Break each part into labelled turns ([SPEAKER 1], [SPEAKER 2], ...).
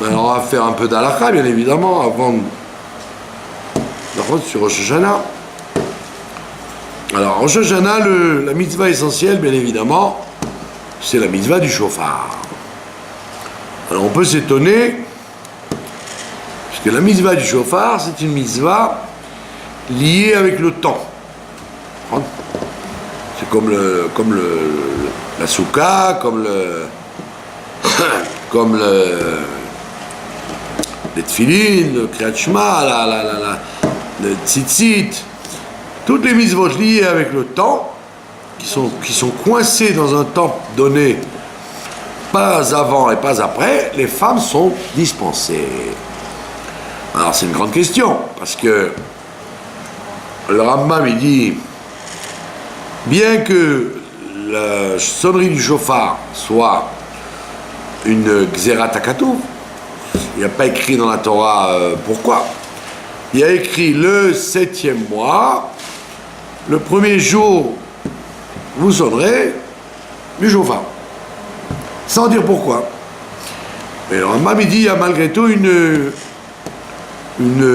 [SPEAKER 1] Alors on va faire un peu d'halakha, bien évidemment, avant de rentrer sur Rosh Hashanah. Alors Rosh Hashanah, la mitzvah essentielle, bien évidemment, c'est la mitzvah du shofar. Alors on peut s'étonner, puisque la mitzvah du shofar, c'est une mitzvah liée avec le temps. C'est comme la soukha, comme les tfilin, le kriyat shema, le tzitzit, toutes les mitzvot liées avec le temps, qui sont coincées dans un temps donné, pas avant et pas après, les femmes sont dispensées. Alors c'est une grande question, parce que le Rambam il dit, bien que la sonnerie du shofar soit une Gzerat HaKatuv, il n'y a pas écrit dans la Torah pourquoi. Il y a écrit le 7e mois, le premier jour, vous sonnerez du shofar. Sans dire pourquoi. Mais le Rambam il dit, il y a malgré tout une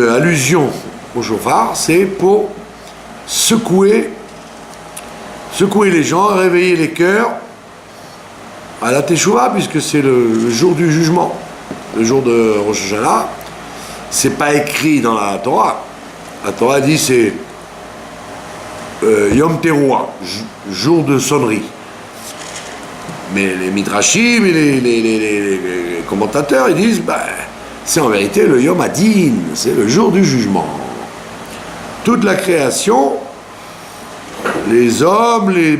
[SPEAKER 1] allusion au shofar, c'est pour secouer les gens, réveiller les cœurs à la Teshuvah, puisque c'est le jour du jugement, le jour de Rosh Hashanah. C'est pas écrit dans la Torah. La Torah dit c'est Yom Teruah, jour de sonnerie. Mais les Midrashim et les commentateurs, ils disent c'est en vérité le Yom Hadin, c'est le jour du jugement. Toute la création, les hommes, les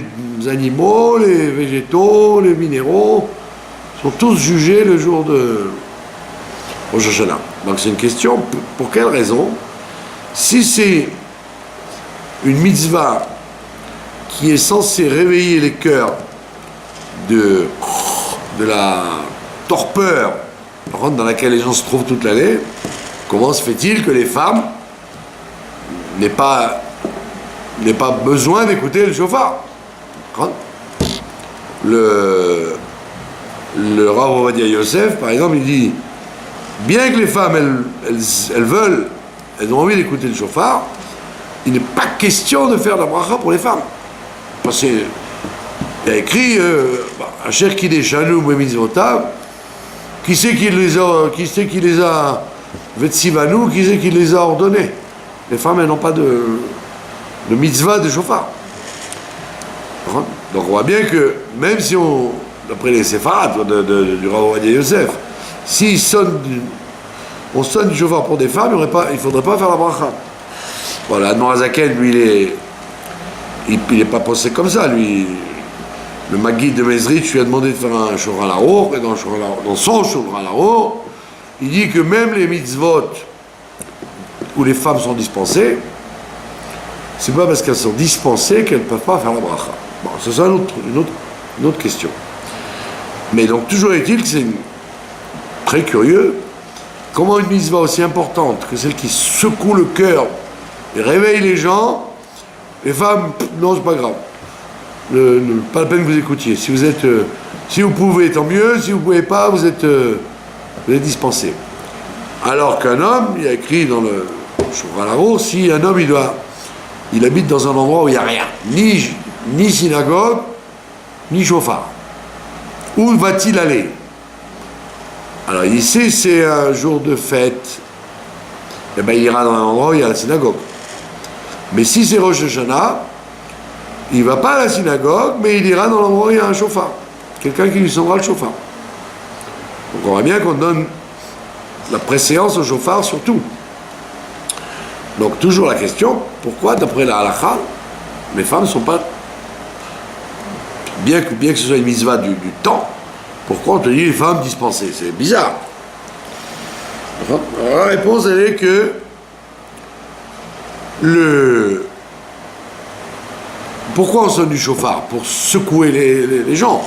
[SPEAKER 1] animaux, les végétaux, les minéraux, sont tous jugés le jour de Rosh Hashanah. Donc c'est une question, pour quelle raison? Si c'est une mitzvah qui est censée réveiller les cœurs de la torpeur dans laquelle les gens se trouvent toute l'année, comment se fait-il que les femmes n'aient pas besoin d'écouter le shofar? Le Rav Ovadia Yosef, par exemple, il dit, bien que les femmes, elles ont envie d'écouter le shofar, il n'est pas question de faire la bracha pour les femmes. Parce qu'il y a écrit, Asher kideshanu b'mitzvotav, qui c'est qui les a vetsivanu, qui c'est qui les a ordonnés? Les femmes, elles n'ont pas de mitzvah de shofar. Donc on voit bien que, même si d'après les séfarades du Rav Ovadia Yosef, si on sonne du shofar pour des femmes, il ne faudrait pas faire la bracha. Voilà, Admor Hazaken, lui, il n'est pas pensé comme ça, lui. Le Maguide de Mezritch lui a demandé de faire un Shulchan Aruch, et dans son Shulchan Aruch, il dit que même les mitzvot où les femmes sont dispensées, c'est pas parce qu'elles sont dispensées qu'elles ne peuvent pas faire la bracha. Bon, c'est ça une autre question. Mais donc, toujours est-il que c'est très curieux, comment une mitzvah aussi importante que celle qui secoue le cœur et réveille les gens, les femmes, non, c'est pas grave. Pas la peine que vous écoutiez. Si vous pouvez, tant mieux. Si vous ne pouvez pas, vous êtes dispensé. Alors qu'un homme, il y a écrit dans le Shulchan Aruch, si un homme il habite dans un endroit où il n'y a rien, ni synagogue, ni shofar, où va-t-il aller? Alors ici, c'est un jour de fête, eh bien, il ira dans un endroit où il y a la synagogue. Mais si c'est Rosh Hashanah, il ne va pas à la synagogue, mais il ira dans l'endroit où il y a un shofar. Quelqu'un qui lui sonnera le shofar. Donc on voit bien qu'on donne la préséance au shofar surtout. Donc toujours la question, pourquoi d'après la halakha, les femmes ne sont pas... Bien que ce soit une mitzvah du temps, pourquoi on te dit les femmes dispensées? C'est bizarre. Alors, la réponse, elle est que pourquoi on sonne du shofar? Pour secouer les gens,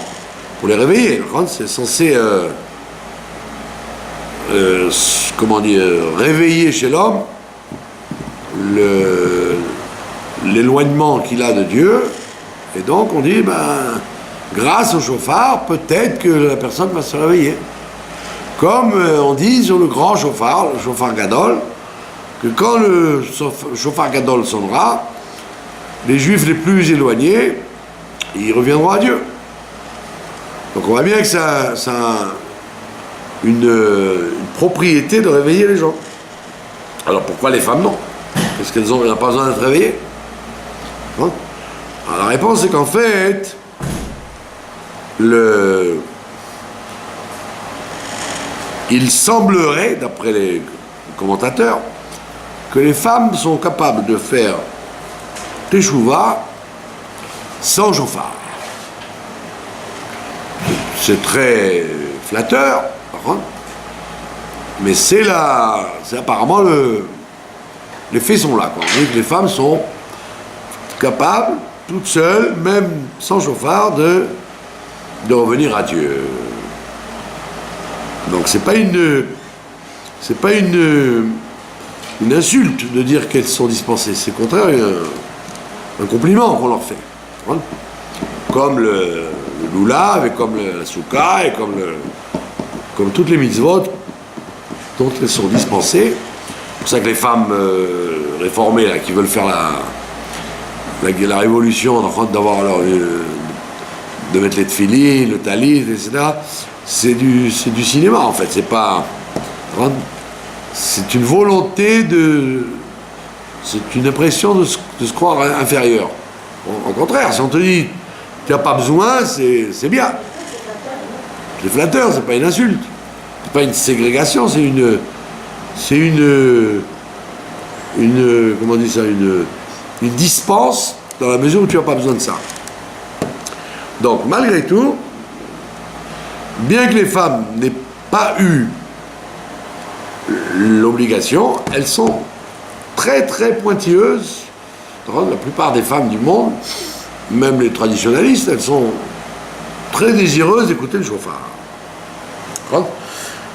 [SPEAKER 1] pour les réveiller. C'est censé réveiller chez l'homme l'éloignement qu'il a de Dieu. Et donc on dit, grâce au shofar, peut-être que la personne va se réveiller. Comme on dit sur le grand chauffard, le chauffard Gadol, que quand le chauffard Gadol sonnera, les juifs les plus éloignés, ils reviendront à Dieu. Donc on voit bien que ça a une propriété de réveiller les gens. Alors pourquoi les femmes non? Parce qu'elles n'ont pas besoin d'être réveillées. Hein? Alors la réponse c'est qu'en fait, il semblerait, d'après les commentateurs, que les femmes sont capables de faire teshuva sans chauffard. C'est très flatteur, par contre, mais c'est apparemment les faits sont là, quoi. On dit que les femmes sont capables, toutes seules, même sans chauffard, de revenir à Dieu. Donc c'est pas une insulte de dire qu'elles sont dispensées, c'est au contraire un compliment qu'on leur fait. Hein? Comme le loulav, et comme la souka, et comme toutes les mitzvot dont elles sont dispensées. C'est pour ça que les femmes réformées là, qui veulent faire la révolution, d'avoir de mettre les tefilines, le talit, etc., c'est du cinéma en fait, c'est une volonté c'est une impression de se croire inférieur. Au contraire, si on te dit tu n'as pas besoin, c'est bien. C'est flatteur, c'est pas une insulte. C'est pas une ségrégation, c'est une comment on dit ça, une dispense dans la mesure où tu n'as pas besoin de ça. Donc malgré tout, bien que les femmes n'aient pas eu l'obligation, elles sont très très pointilleuses. La plupart des femmes du monde, même les traditionnalistes, elles sont très désireuses d'écouter le chauffard.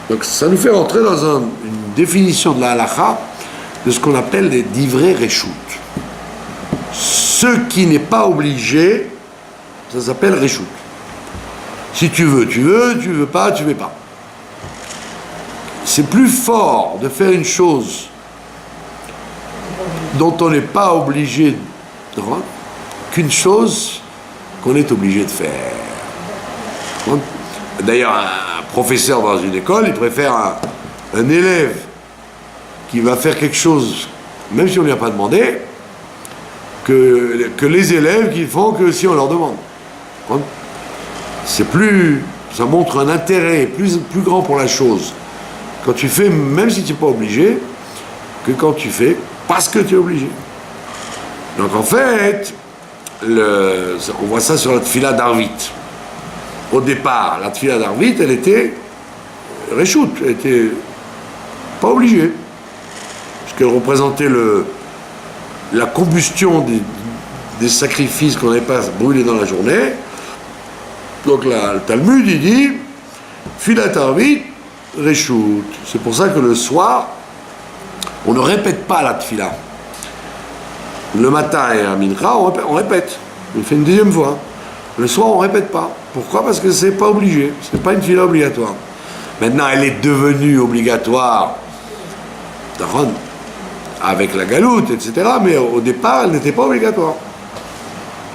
[SPEAKER 1] Donc ça nous fait rentrer dans une définition de la halakha de ce qu'on appelle les divrei reshut. Ce qui n'est pas obligé, ça s'appelle reshut. Si tu veux, tu veux pas, tu veux pas. C'est plus fort de faire une chose dont on n'est pas obligé de rendre qu'une chose qu'on est obligé de faire. D'ailleurs, un professeur dans une école, il préfère un élève qui va faire quelque chose, même si on ne lui a pas demandé, que les élèves qui font que si on leur demande. Ça montre un intérêt plus grand pour la chose quand tu fais, même si tu n'es pas obligé, que quand tu fais parce que tu es obligé. Donc en fait, on voit ça sur la tfila d'Arvit. Au départ, la tfila d'Arvit, elle était reshut, elle était pas obligée, parce qu'elle représentait la combustion des sacrifices qu'on n'avait pas brûlés dans la journée. Donc là, le Talmud, il dit tfila d'Arvit, reshut. C'est pour ça que le soir, on ne répète pas la tfila. Le matin et à mincha, on répète. On fait une deuxième fois. Le soir, on ne répète pas. Pourquoi? Parce que c'est pas obligé. C'est pas une tfila obligatoire. Maintenant, elle est devenue obligatoire avec la galoute, etc. Mais au départ, elle n'était pas obligatoire.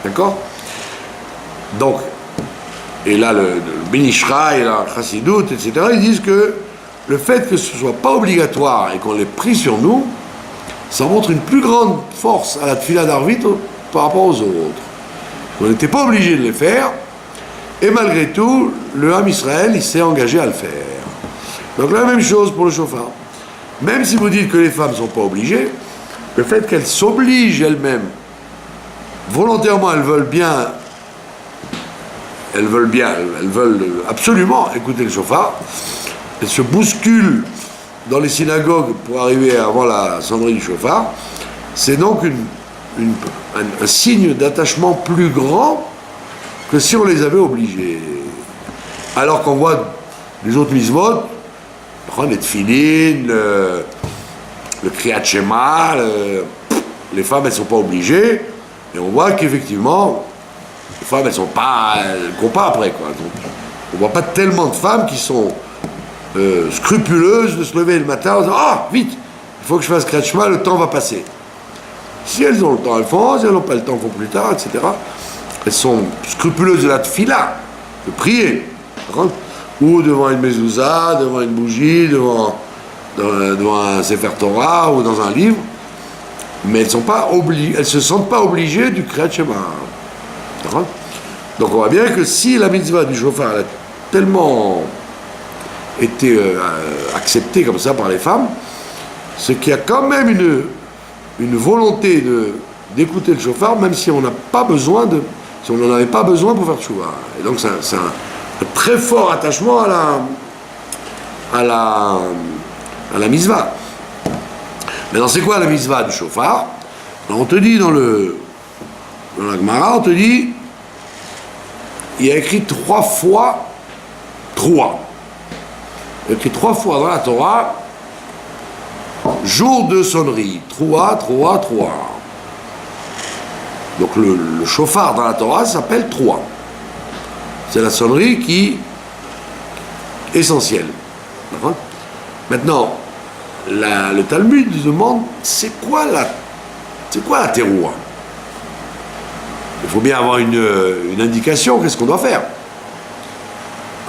[SPEAKER 1] D'accord? Donc, et là, le Ben Ishraï, la Chassidut, etc., ils disent que le fait que ce ne soit pas obligatoire et qu'on l'ait pris sur nous, ça montre une plus grande force à la tfila d'Arvit par rapport aux autres. On n'était pas obligé de les faire, et malgré tout, le Ham Israël, il s'est engagé à le faire. Donc la même chose pour le chauffard. Même si vous dites que les femmes ne sont pas obligées, le fait qu'elles s'obligent elles-mêmes, volontairement, elles veulent absolument écouter le chauffard, elles se bousculent dans les synagogues pour arriver avant la sonnerie du chauffard, c'est donc un signe d'attachement plus grand que si on les avait obligés. Alors qu'on voit les autres mitzvot, les tefilines, le kriyat shema, les femmes elles ne sont pas obligées, et on voit qu'effectivement, les femmes elles ne courent pas après, quoi. Donc, on ne voit pas tellement de femmes qui sont scrupuleuses de se lever le matin en disant « Ah, vite, il faut que je fasse Kriyat Shema, le temps va passer. » Si elles ont le temps, elles font. Si elles n'ont pas le temps, elles font plus tard, etc. Elles sont scrupuleuses de la tfila, de prier. Ou devant une mezouza, devant une bougie, devant un Sefer Torah ou dans un livre. Mais elles ne se sentent pas obligées du Kriyat Shema. Donc on voit bien que si la mitzvah du shofar a tellement été acceptée comme ça par les femmes, c'est qu'il y a quand même une volonté d'écouter le shofar, même si on n'a pas besoin si on n'en avait pas besoin pour faire tchouva. Et donc c'est un très fort attachement à la mitzvah. Maintenant, c'est quoi la mitzvah du shofar? Alors, on te dit dans la Gemara, on te dit, il y a écrit 3 fois 3. Il y a écrit 3 fois dans la Torah, jour de sonnerie, 3. Donc le shofar dans la Torah s'appelle 3. C'est la sonnerie qui est essentielle. Maintenant, le Talmud demande c'est quoi la terouah? Il faut bien avoir une indication, qu'est-ce qu'on doit faire.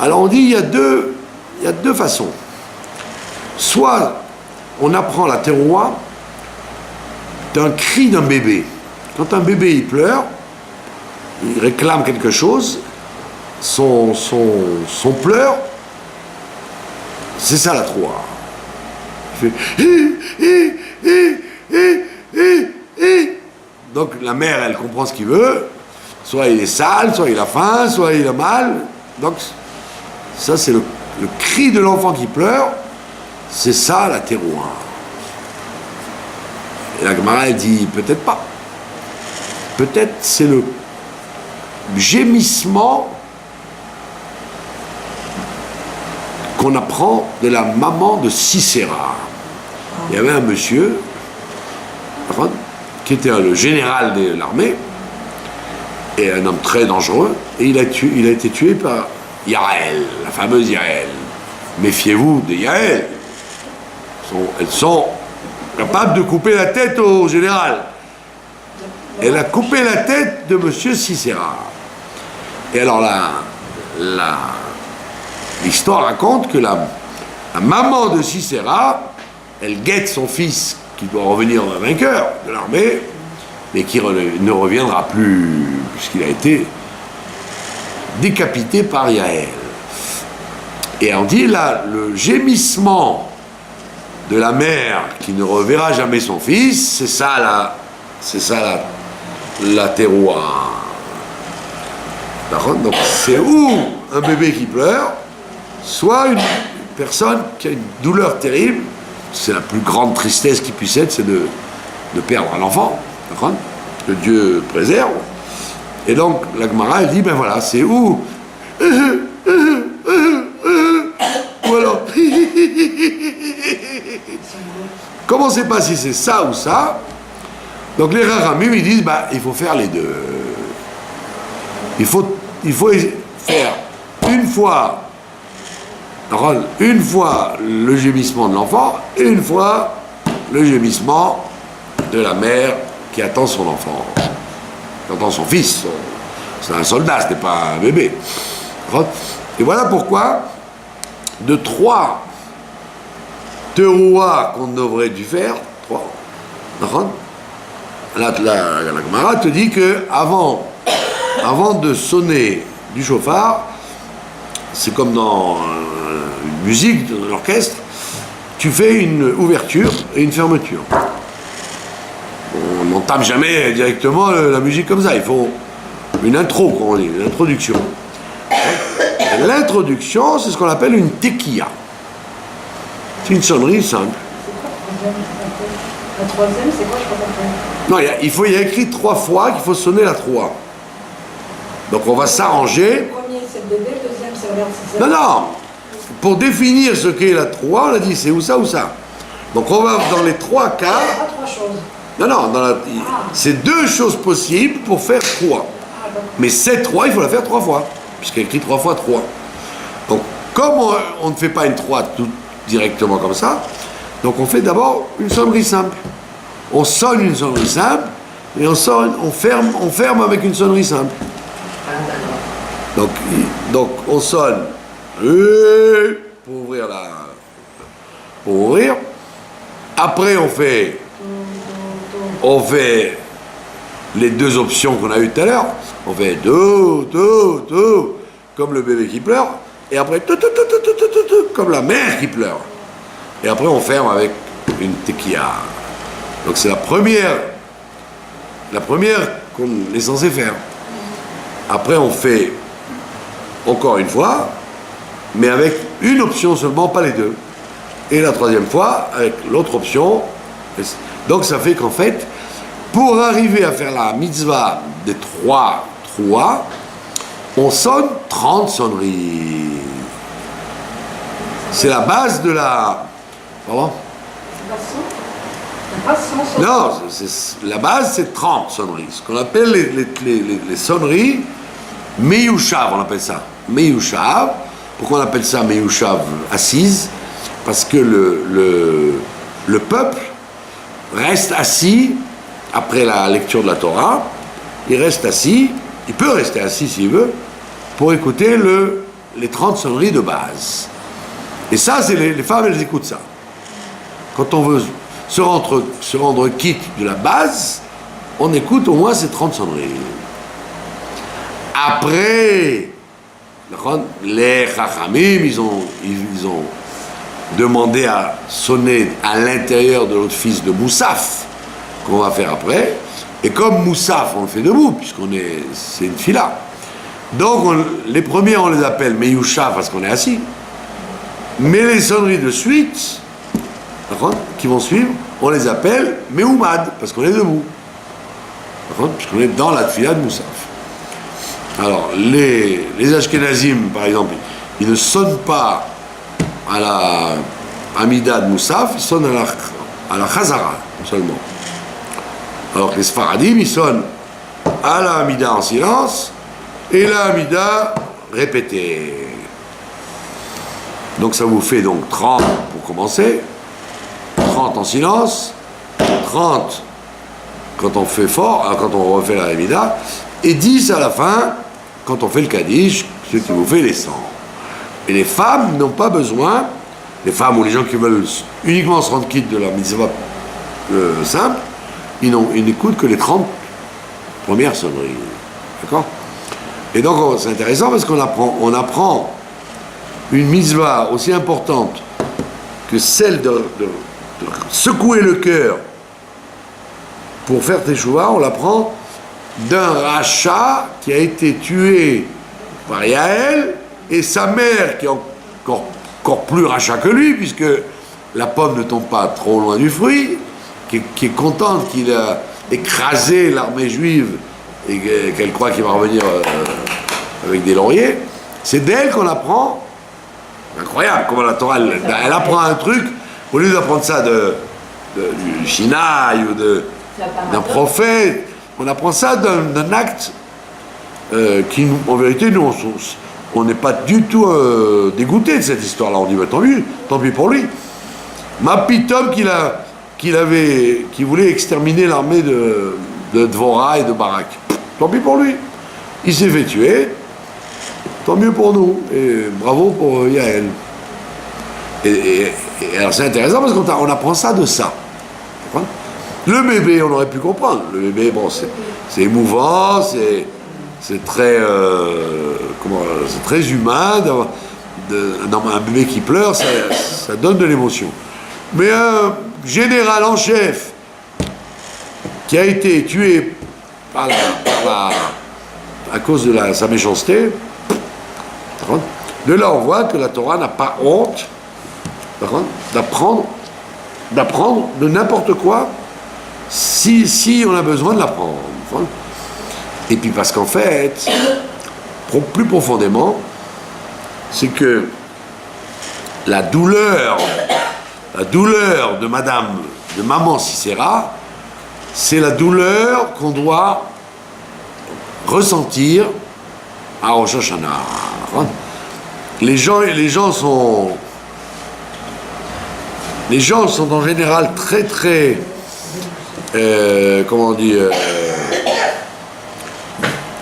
[SPEAKER 1] Alors on dit il y a deux façons. Soit on apprend la terouah d'un cri d'un bébé. Quand un bébé il pleure, il réclame quelque chose, son pleur, c'est ça la terouah. Il fait donc la mère elle comprend ce qu'il veut, soit il est sale, soit il a faim, soit il a mal. Donc ça c'est le cri de l'enfant qui pleure, c'est ça la terouah. Et la Gemara elle dit peut-être pas. Peut-être c'est le gémissement qu'on apprend de la maman de Sisera. Il y avait un monsieur qui était le général de l'armée et un homme très dangereux, et il a été tué par Yael, la fameuse Yael. Méfiez-vous de Yael. Elles sont capables de couper la tête au général. Elle a coupé la tête de monsieur Sisera. Et alors l'histoire raconte que la maman de Sisera, elle guette son fils qui doit revenir vainqueur de l'armée, mais qui ne reviendra plus, puisqu'il a été décapité par Yael. Et on dit là, le gémissement de la mère qui ne reverra jamais son fils, c'est ça la terouah. Donc c'est ou un bébé qui pleure, soit une personne qui a une douleur terrible. C'est la plus grande tristesse qui puisse être, c'est de perdre un enfant, que Dieu préserve. Et donc la Gemara elle dit ben voilà, c'est ou alors comment c'est pas si c'est ça ou ça. Donc les Rachamim ils disent bah il faut faire les deux. Il faut faire une fois le gémissement de l'enfant et une fois le gémissement de la mère qui attend son enfant, qui attend son fils. C'est un soldat, ce n'est pas un bébé. Et voilà pourquoi de 3 terouahs qu'on aurait dû faire, 3, la Gemara te dit que avant de sonner du shofar, c'est comme dans une musique, dans l'orchestre, tu fais une ouverture et une fermeture. On n'entame jamais directement la musique comme ça, il faut une intro, comme on dit, une introduction. L'introduction, c'est ce qu'on appelle une tekiya. C'est une sonnerie simple.
[SPEAKER 2] La troisième, c'est quoi, je comprends pas.
[SPEAKER 1] Non, il y a écrit 3 fois qu'il faut sonner la 3. Donc on va s'arranger.
[SPEAKER 2] Le premier, c'est le bébé, le deuxième, c'est la mère, c'est ça.
[SPEAKER 1] Non. Pour définir ce qu'est la 3, on a dit c'est ou ça ou ça. Donc on va dans les 3 cas.
[SPEAKER 2] Pas 3 choses.
[SPEAKER 1] Non, c'est 2 choses possibles pour faire 3. Mais cette 3, il faut la faire 3 fois. Puisqu'il y a écrit 3 fois 3. Donc comme on ne fait pas une 3 tout directement comme ça, donc on fait d'abord une sonnerie simple. On sonne une sonnerie simple, et on ferme avec une sonnerie simple. Donc on sonne pour ouvrir. Après on fait les deux options qu'on a eues tout à l'heure. On fait do, comme le bébé qui pleure, et après comme la mère qui pleure. Et après on ferme avec une tequila. Donc c'est la première qu'on est censé faire. Après on fait encore une fois, mais avec une option seulement, pas les deux. Et la troisième fois, avec l'autre option. Donc ça fait qu'en fait, pour arriver à faire la mitzvah des 3 trouas, on sonne 30 sonneries. C'est la base de la... Pardon ? Non, la base c'est 30 sonneries. Ce qu'on appelle les sonneries Meyushav, on appelle ça. Meyushav. Pourquoi on appelle ça Meyushav assise? Parce que le peuple reste assis après la lecture de la Torah. Il reste assis, il peut rester assis s'il veut, pour écouter les 30 sonneries de base. Et ça, c'est les femmes, elles écoutent ça. Quand on veut se rendre quitte de la base, on écoute au moins ces 30 sonneries. Après, les Chachamim, ils ont demandé à sonner à l'intérieur de notre fils de Moussaf, qu'on va faire après. Et comme Moussaf, on le fait debout, c'est une fila. Donc, les premiers, on les appelle Meyushav parce qu'on est assis. Mais les sonneries de suite, qui vont suivre, on les appelle Meoumad, parce qu'on est debout. Puisqu'on est dans la fila de Moussaf. Alors, les Ashkenazim, par exemple, ils ne sonnent pas à la Amida de Moussaf, ils sonnent à la Chazara seulement. Alors que les Sfaradim, ils sonnent à la Amida en silence et la Amida répétée. Donc ça vous fait donc 30 pour commencer, 30 en silence, 30 quand on fait fort, quand on refait la Amida, et 10 à la fin, quand on fait le Kaddish, ce qui vous fait les 100. Et les femmes n'ont pas besoin, les femmes ou les gens qui veulent uniquement se rendre quitte de leur mitzvah simple, ils n'écoutent que les 30 premières sonneries. D'accord ? Et donc c'est intéressant parce qu'on apprend une mitzvah aussi importante que celle de secouer le cœur pour faire teshuva, on l'apprend d'un rachat qui a été tué par Yaël et sa mère qui est encore plus rachat que lui, puisque la pomme ne tombe pas trop loin du fruit, qui est contente qu'il a écrasé l'armée juive et qu'elle croit qu'il va revenir avec des lauriers. C'est d'elle qu'on apprend. Incroyable comment la Torah, elle apprend un truc, au lieu d'apprendre ça du Shinaï ou d'un prophète, on apprend ça d'un acte qui, en vérité, nous, on n'est pas du tout dégoûté de cette histoire-là. On dit, bah, tant pis pour lui. Mapitom qui voulait exterminer l'armée de Dvorah et de Barak. Tant pis pour lui. Il s'est fait tuer. Tant mieux pour nous. Et bravo pour Yaël. Et alors c'est intéressant parce qu'on apprend ça de ça. Le bébé, on aurait pu comprendre. Le bébé, bon, c'est émouvant, c'est très, c'est très humain. Un bébé qui pleure, ça donne de l'émotion. Mais un général en chef qui a été tué à cause de sa méchanceté, de là on voit que la Torah n'a pas honte d'apprendre de n'importe quoi si on a besoin de l'apprendre. Et puis parce qu'en fait, plus profondément, c'est que la douleur de maman Sisera, c'est la douleur qu'on doit ressentir à Rosh Hashanah. les gens sont en général très très comment on dit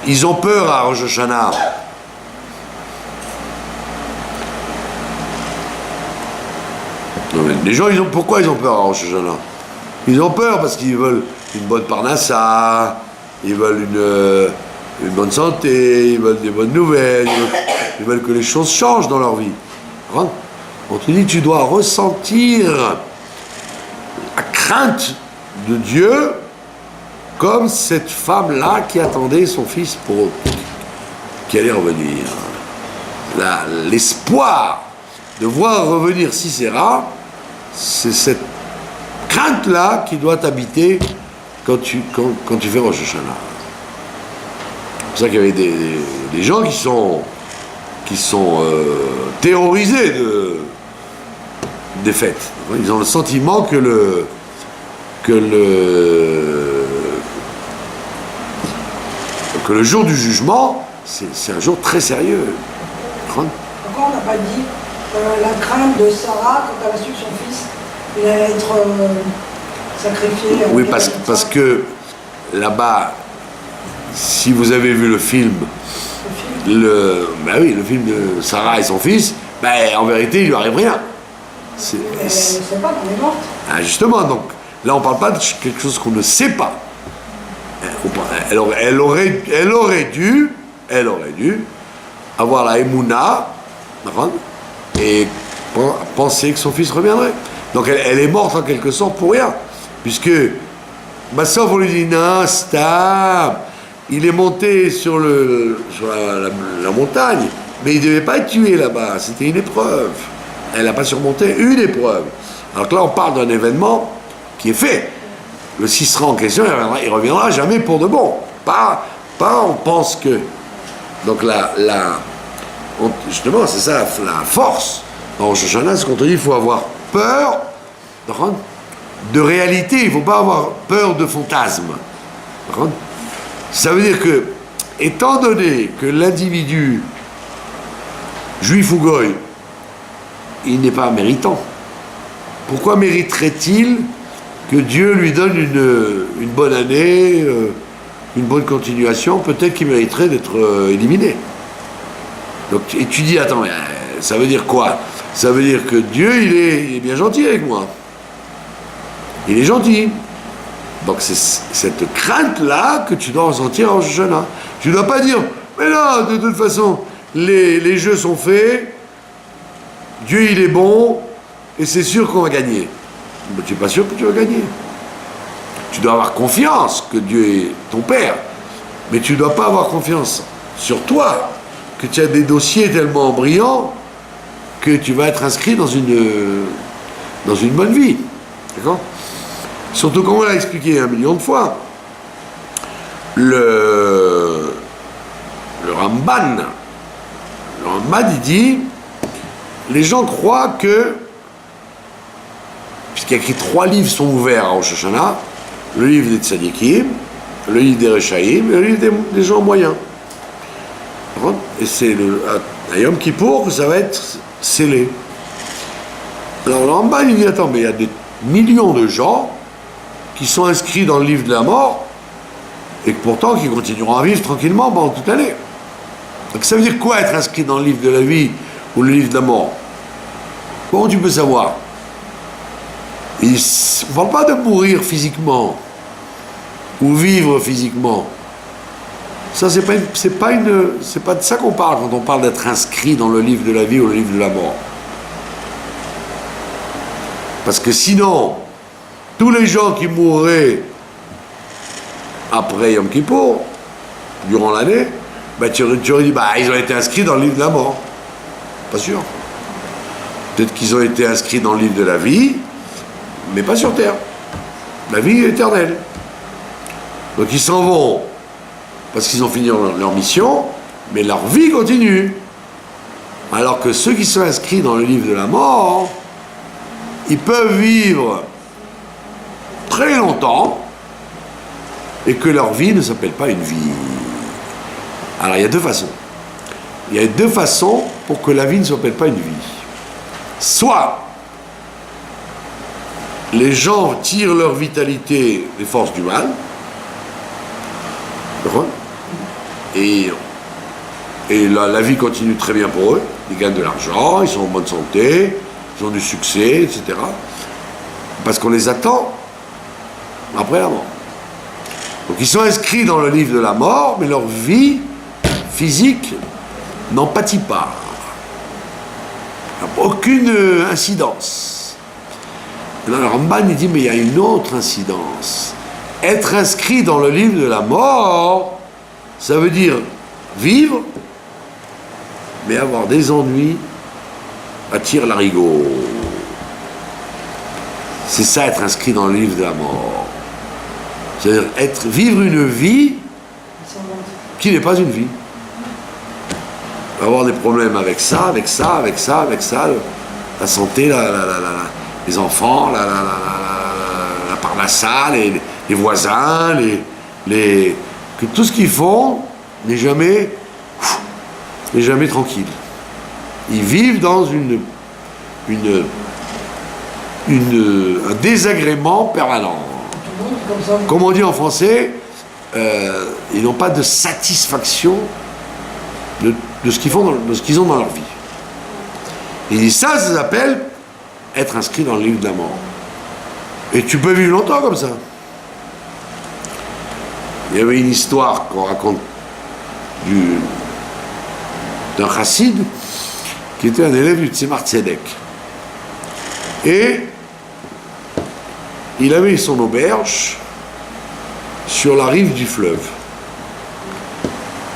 [SPEAKER 1] ils ont peur à Rosh Hashanah. Non, mais les gens, pourquoi ils ont peur à Rosh Hashanah? Ils ont peur parce qu'ils veulent une bonne parnassa, ils veulent une bonne santé, ils veulent des bonnes nouvelles, ils veulent que les choses changent dans leur vie. On te dit, tu dois ressentir la crainte de Dieu comme cette femme-là qui attendait son fils qui allait revenir. L'espoir de voir revenir Sisera, c'est cette crainte-là qui doit t'habiter quand tu fais Rosh Hashanah. C'est pour ça qu'il y avait des gens qui sont terrorisés des fêtes. Ils ont le sentiment que le jour du jugement, c'est un jour très sérieux.
[SPEAKER 2] Pourquoi on n'a pas dit la crainte de Sarah quand elle a su que son fils il allait être sacrifié?
[SPEAKER 1] Oui, parce que là-bas, si vous avez vu le film, le film de Sarah et son fils, en vérité, il lui arrive rien.
[SPEAKER 2] C'est pas qu'on est morte.
[SPEAKER 1] Ah, justement, donc là, on ne parle pas de quelque chose qu'on ne sait pas. Elle aurait dû avoir la émouna et penser que son fils reviendrait. Donc elle est morte en quelque sorte pour rien, puisque sauf on lui dit non, stable, il est monté sur la montagne, mais il ne devait pas être tué là-bas, c'était une épreuve. Elle n'a pas surmonté une épreuve. Alors que là, on parle d'un événement qui est fait. Le Sisera en question, il reviendra jamais pour de bon. Pas on pense que. Donc justement, c'est ça la force. En Rosh Hashanah, c'est qu'on te dit qu'il faut avoir peur de réalité, il ne faut pas avoir peur de fantasme. Ça veut dire que, étant donné que l'individu, juif ou goy, il n'est pas méritant, pourquoi mériterait-il que Dieu lui donne une bonne année, une bonne continuation? Peut-être qu'il mériterait d'être éliminé. Donc, et tu dis, attends, ça veut dire quoi? Ça veut dire que Dieu, il est bien gentil avec moi. Il est gentil. Donc c'est cette crainte-là que tu dois ressentir en Rosh Hashanah. Tu ne dois pas dire, mais non, de toute façon, les jeux sont faits, Dieu, il est bon, et c'est sûr qu'on va gagner. Mais tu n'es pas sûr que tu vas gagner. Tu dois avoir confiance que Dieu est ton Père, mais tu ne dois pas avoir confiance sur toi, que tu as des dossiers tellement brillants que tu vas être inscrit dans une bonne vie. D'accord? Surtout, comme on l'a expliqué 1 million de fois, le Ramban, il dit, les gens croient que, puisqu'il y a écrit 3 livres sont ouverts à Rosh Hashanah, le livre des Tzadikim, le livre des Rechaïm et le livre des gens moyens. Et c'est à Yom Kippour que ça va être scellé. Alors le Ramban, il dit, attends, mais il y a des millions de gens qui sont inscrits dans le livre de la mort et que pourtant qui continueront à vivre tranquillement pendant toute l'année. Donc ça veut dire quoi être inscrit dans le livre de la vie ou le livre de la mort? Comment tu peux savoir? On ne parle pas de mourir physiquement ou vivre physiquement. Ça, c'est pas de ça qu'on parle quand on parle d'être inscrit dans le livre de la vie ou le livre de la mort. Parce que sinon, tous les gens qui mourraient après Yom Kippour, durant l'année, tu aurais dit, ils ont été inscrits dans le livre de la mort. Pas sûr. Peut-être qu'ils ont été inscrits dans le livre de la vie, mais pas sur terre. La vie est éternelle. Donc ils s'en vont parce qu'ils ont fini leur mission, mais leur vie continue. Alors que ceux qui sont inscrits dans le livre de la mort, ils peuvent vivre très longtemps et que leur vie ne s'appelle pas une vie. Alors il y a 2 façons. Il y a 2 façons pour que la vie ne s'appelle pas une vie. Soit les gens tirent leur vitalité des forces du mal, et la vie continue très bien pour eux, ils gagnent de l'argent, ils sont en bonne santé, ils ont du succès, etc. Parce qu'on les attend après la mort. Donc ils sont inscrits dans le livre de la mort, mais leur vie physique n'en pâtit pas. Aucune incidence. Et là, le Ramban, il dit, mais il y a une autre incidence. Être inscrit dans le livre de la mort, ça veut dire vivre, mais avoir des ennuis à tire-larigot. C'est ça, être inscrit dans le livre de la mort. C'est-à-dire vivre une vie qui n'est pas une vie. Avoir des problèmes avec ça, la santé, les enfants, la parnassa, les voisins, que tout ce qu'ils font n'est jamais tranquille. Ils vivent dans un désagrément permanent. Comme on dit en français, ils n'ont pas de satisfaction de ce qu'ils font, de ce qu'ils ont dans leur vie. Et ça s'appelle être inscrit dans le livre de la mort. Et tu peux vivre longtemps comme ça. Il y avait une histoire qu'on raconte d'un chassid qui était un élève du Tzemar Tzedek. Et il avait son auberge sur la rive du fleuve.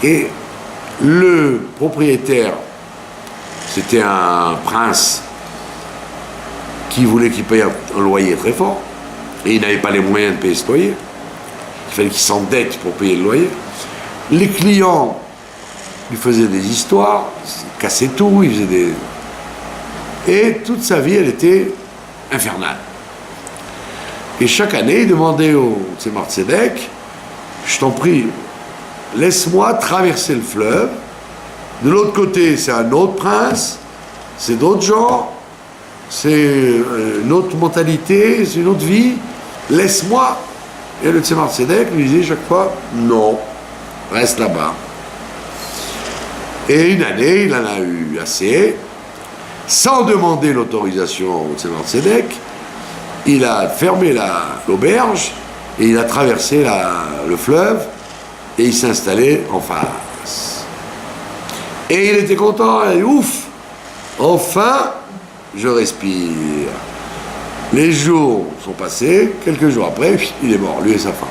[SPEAKER 1] Et le propriétaire, c'était un prince qui voulait qu'il paye un loyer très fort, et il n'avait pas les moyens de payer ce loyer. Il fallait qu'il s'endette pour payer le loyer. Les clients lui faisaient des histoires, ils cassaient tout, ils faisaient des... Et toute sa vie, elle était infernale. Et chaque année, il demandait au Tzemar Tzedek, je t'en prie, laisse-moi traverser le fleuve. De l'autre côté, c'est un autre prince, c'est d'autres gens, c'est une autre mentalité, c'est une autre vie. Laisse-moi. Et le Tzemar Tzedek lui disait chaque fois, non, reste là-bas. Et une année, il en a eu assez. Sans demander l'autorisation au Tzemar Tzedek, il a fermé l'auberge et il a traversé le fleuve et il s'est installé en face. Et il était content, il a dit, ouf, enfin, je respire. Les jours sont passés, quelques jours après, il est mort, lui et sa femme.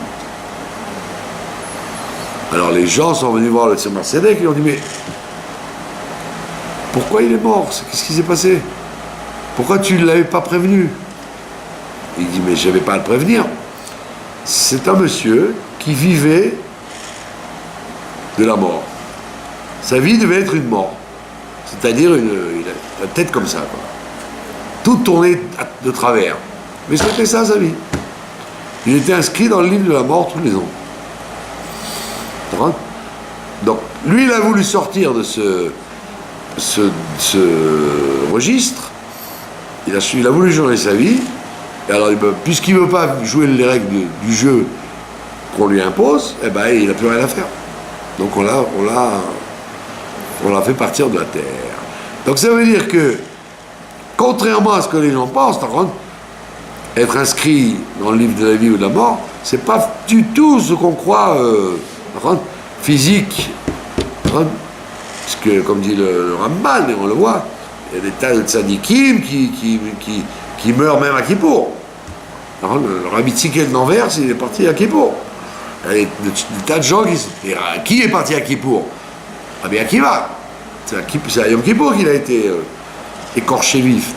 [SPEAKER 1] Alors les gens sont venus voir le Tzemar Tzedek et ils ont dit, mais pourquoi il est mort? Qu'est-ce qui s'est passé? Pourquoi tu ne l'avais pas prévenu? Il dit, mais je n'avais pas à le prévenir. C'est un monsieur qui vivait de la mort. Sa vie devait être une mort. C'est-à-dire, il a la tête comme ça, quoi. Tout tourné de travers. Mais c'était ça, sa vie. Il était inscrit dans le livre de la mort tous les ans. Donc, lui, il a voulu sortir de ce registre. Il a voulu changer sa vie. Et alors, puisqu'il ne veut pas jouer les règles du jeu qu'on lui impose, eh ben, il n'a plus rien à faire. Donc on l'a fait partir de la terre. Donc ça veut dire que, contrairement à ce que les gens pensent, être inscrit dans le livre de la vie ou de la mort, c'est pas du tout ce qu'on croit physique. Parce que, comme dit le Ramban, et on le voit, il y a des tas de tzadikim qui meurent même à Kippour. Le Rabbi Tzikel d'Anvers, il est parti à Kippour. Il y a des tas de gens qui est parti à Kippour? Rabbi Akiva. C'est à Yom Kippour qu'il a été écorché vif.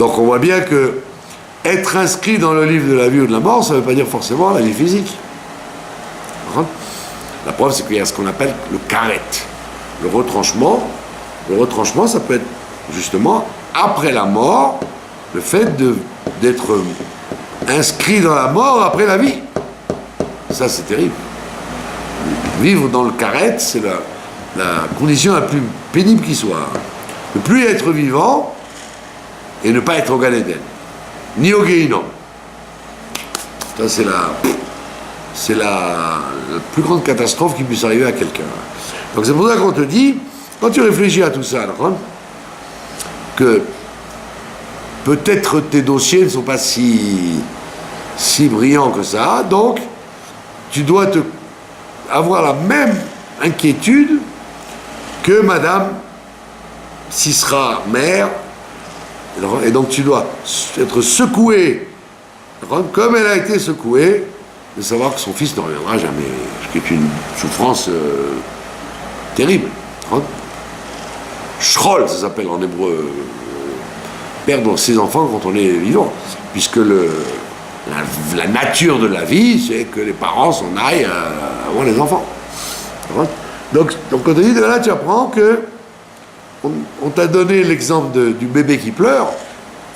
[SPEAKER 1] Donc on voit bien que être inscrit dans le livre de la vie ou de la mort, ça ne veut pas dire forcément la vie physique. La preuve, c'est qu'il y a ce qu'on appelle le karet, le retranchement. Le retranchement, ça peut être justement après la mort, le fait d'être inscrit dans la mort après la vie. Ça, c'est terrible. Vivre dans le karet, c'est la condition la plus pénible qui soit. Ne plus être vivant et ne pas être au Gan Eden, ni au Guéhinom. Ça, c'est la plus grande catastrophe qui puisse arriver à quelqu'un. Donc c'est pour ça qu'on te dit, quand tu réfléchis à tout ça, que peut-être tes dossiers ne sont pas si brillants que ça, donc tu dois avoir la même inquiétude que Madame Sisra, mère, et donc tu dois être secoué, comme elle a été secouée, de savoir que son fils ne reviendra jamais, ce qui est une souffrance terrible. Shrol, ça s'appelle en hébreu, perdre ses enfants quand on est vivant, puisque la nature de la vie, c'est que les parents s'en aillent avoir les enfants. Donc on te dit, là tu apprends que on t'a donné l'exemple du bébé qui pleure,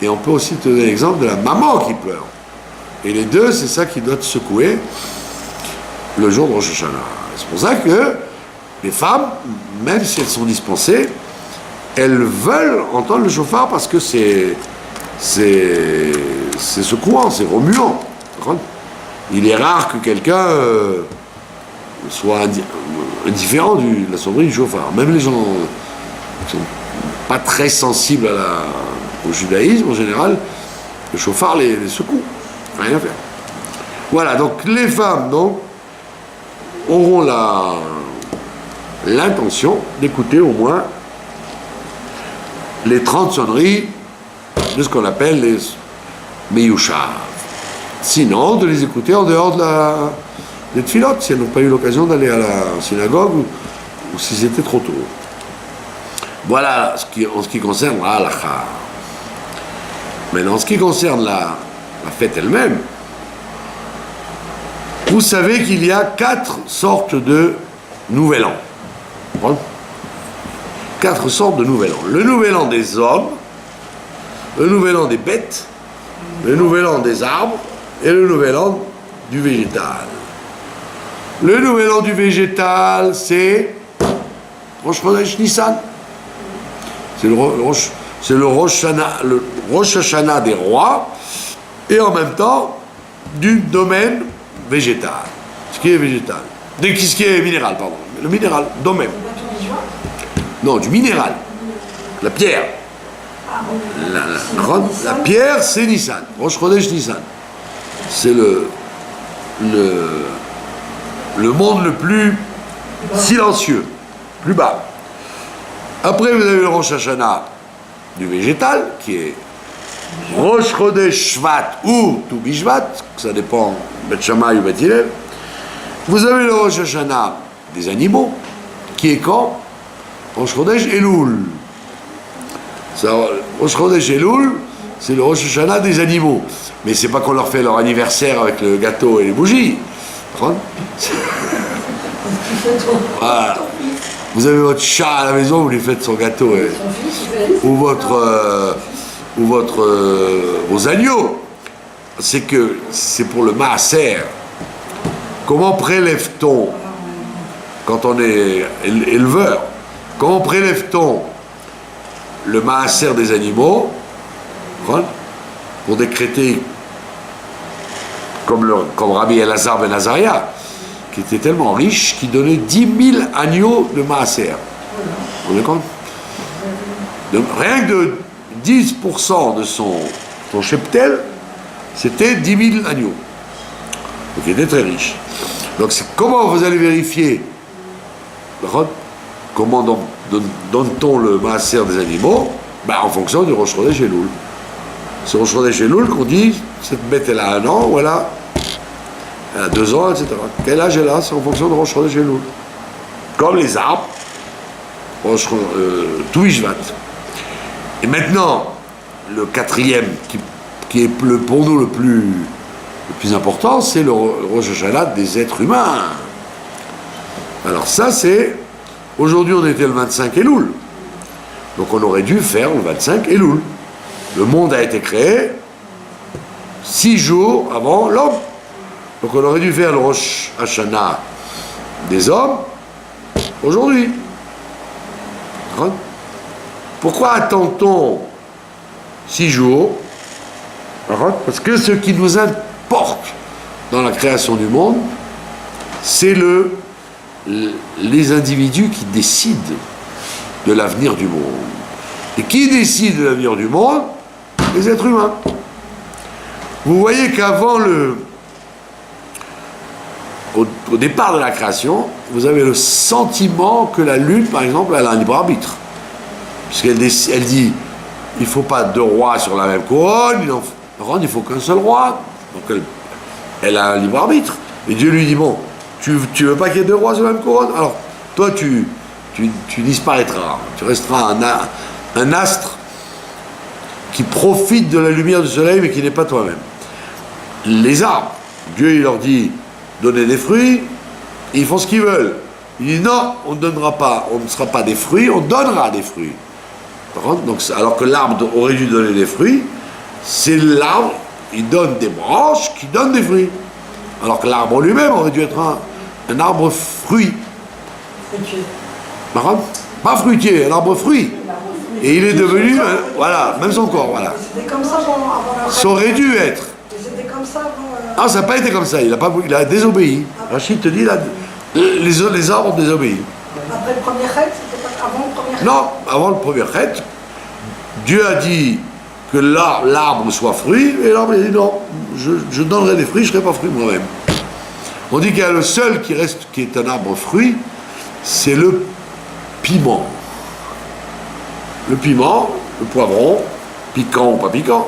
[SPEAKER 1] et on peut aussi te donner l'exemple de la maman qui pleure. Et les deux, c'est ça qui doit te secouer le jour de Rosh Hashanah. C'est pour ça que les femmes, même si elles sont dispensées, elles veulent entendre le chauffard parce que c'est secouant, c'est remuant. Il est rare que quelqu'un soit indifférent de la sonnerie du chauffard. Même les gens qui ne sont pas très sensibles au judaïsme en général, le chauffard les secoue. Rien à faire. Voilà, donc les femmes auront l'intention d'écouter au moins les 30 sonneries de ce qu'on appelle les Meyushav. Sinon, de les écouter en dehors des tfilotes, si elles n'ont pas eu l'occasion d'aller à la synagogue ou si c'était trop tôt. Voilà en ce qui concerne la halakha. Maintenant, en ce qui concerne la fête elle-même, vous savez qu'il y a 4 sortes de Nouvel An. 4 sortes de Nouvel An. Le Nouvel An des hommes, le Nouvel An des bêtes, le Nouvel An des arbres et le Nouvel An du végétal. Le Nouvel An du végétal, c'est Rosh Chodesh Nissan. C'est le Rosh Hashanah des rois et en même temps du domaine végétal. Ce qui est végétal. Ce qui est minéral, pardon. Le minéral, domaine. Non, du minéral. La pierre. La pierre, c'est Nissan. Rosh Chodesh Nissan. C'est le monde le plus silencieux, plus bas. Après, vous avez le Rosh Hashanah du végétal, qui est Rosh Chodesh Shvat ou Tu Bishvat, ça dépend, Bet Shammai ou Bet Hillel. Vous avez le Rosh Hashanah des animaux, qui est quand Rosh Chodesh Elul. Rosh Chodesh Elul, c'est le Rosh Hashanah des animaux. Mais c'est pas qu'on leur fait leur anniversaire avec le gâteau et les bougies. Voilà. Vous avez votre chat à la maison, vous lui faites son gâteau. Ou vos agneaux. C'est pour le maaser. Comment prélève-t-on, quand on est éleveur, comment prélève-t-on le maaser des animaux pour décréter, comme Rabbi Elazar ben Azaria, qui était tellement riche, qui donnait 10 000 agneaux de maaser. Vous vous rendez compte ? Rien que de 10% de son cheptel, c'était 10 000 agneaux. Donc il était très riche. Donc comment vous allez vérifier comment donne-t-on le maaser des animaux ? En fonction du Rosh Chodesh Elul. C'est Rosh Chodesh Elul qu'on dit, cette bête elle a 1 an, ou elle a 2 ans, etc. Quel âge elle a ? C'est en fonction de Rosh Chodesh Elul. Comme les arbres, Tu Bishvat. Et maintenant, le 4e, qui est pour nous le plus important, c'est le Rosh Hashanah des êtres humains. Alors ça, c'est... Aujourd'hui, on était le 25 Elul. Donc on aurait dû faire le 25 Elul. Le monde a été créé 6 jours avant l'homme. Donc on aurait dû faire le Rosh Hashanah des hommes aujourd'hui. Pourquoi attend-on 6 jours? Parce que ce qui nous importe dans la création du monde, c'est les individus qui décident de l'avenir du monde. Et qui décide de l'avenir du monde? Les êtres humains. Vous voyez qu'avant au départ de la création, vous avez le sentiment que la Lune, par exemple, elle a un libre arbitre. Puisqu'elle dit, il ne faut pas 2 rois sur la même couronne, il faut qu'un seul roi. Donc elle a un libre arbitre. Et Dieu lui dit, bon, tu veux pas qu'il y ait 2 rois sur la même couronne? Alors, toi, tu disparaîtras. Tu resteras un astre qui profite de la lumière du soleil, mais qui n'est pas toi-même. Les arbres, Dieu, il leur dit, donnez des fruits, ils font ce qu'ils veulent. Il dit, non, on ne donnera pas, on ne sera pas des fruits, on donnera des fruits. Donc, alors que l'arbre aurait dû donner des fruits, c'est l'arbre, il donne des branches qui donnent des fruits. Alors que l'arbre lui-même aurait dû être un arbre fruit.
[SPEAKER 2] Fruitier.
[SPEAKER 1] Pas fruitier, un arbre fruit. Et il est devenu, voilà, même son corps, voilà.
[SPEAKER 2] C'était comme ça avant la
[SPEAKER 1] Ça aurait dû être.
[SPEAKER 2] C'était comme ça avant.
[SPEAKER 1] Ah, ça n'a pas été comme ça, il a désobéi. Rachid te dit, les arbres ont désobéi.
[SPEAKER 2] Après le premier raid, c'était pas avant le premier raid?
[SPEAKER 1] Non, avant le premier raid, Dieu a dit que l'arbre soit fruit, et l'arbre a dit non, je donnerai des fruits, je ne serai pas fruit moi-même. On dit qu'il y a le seul qui reste, qui est un arbre fruit, c'est le piment. Le piment, le poivron, piquant ou pas piquant,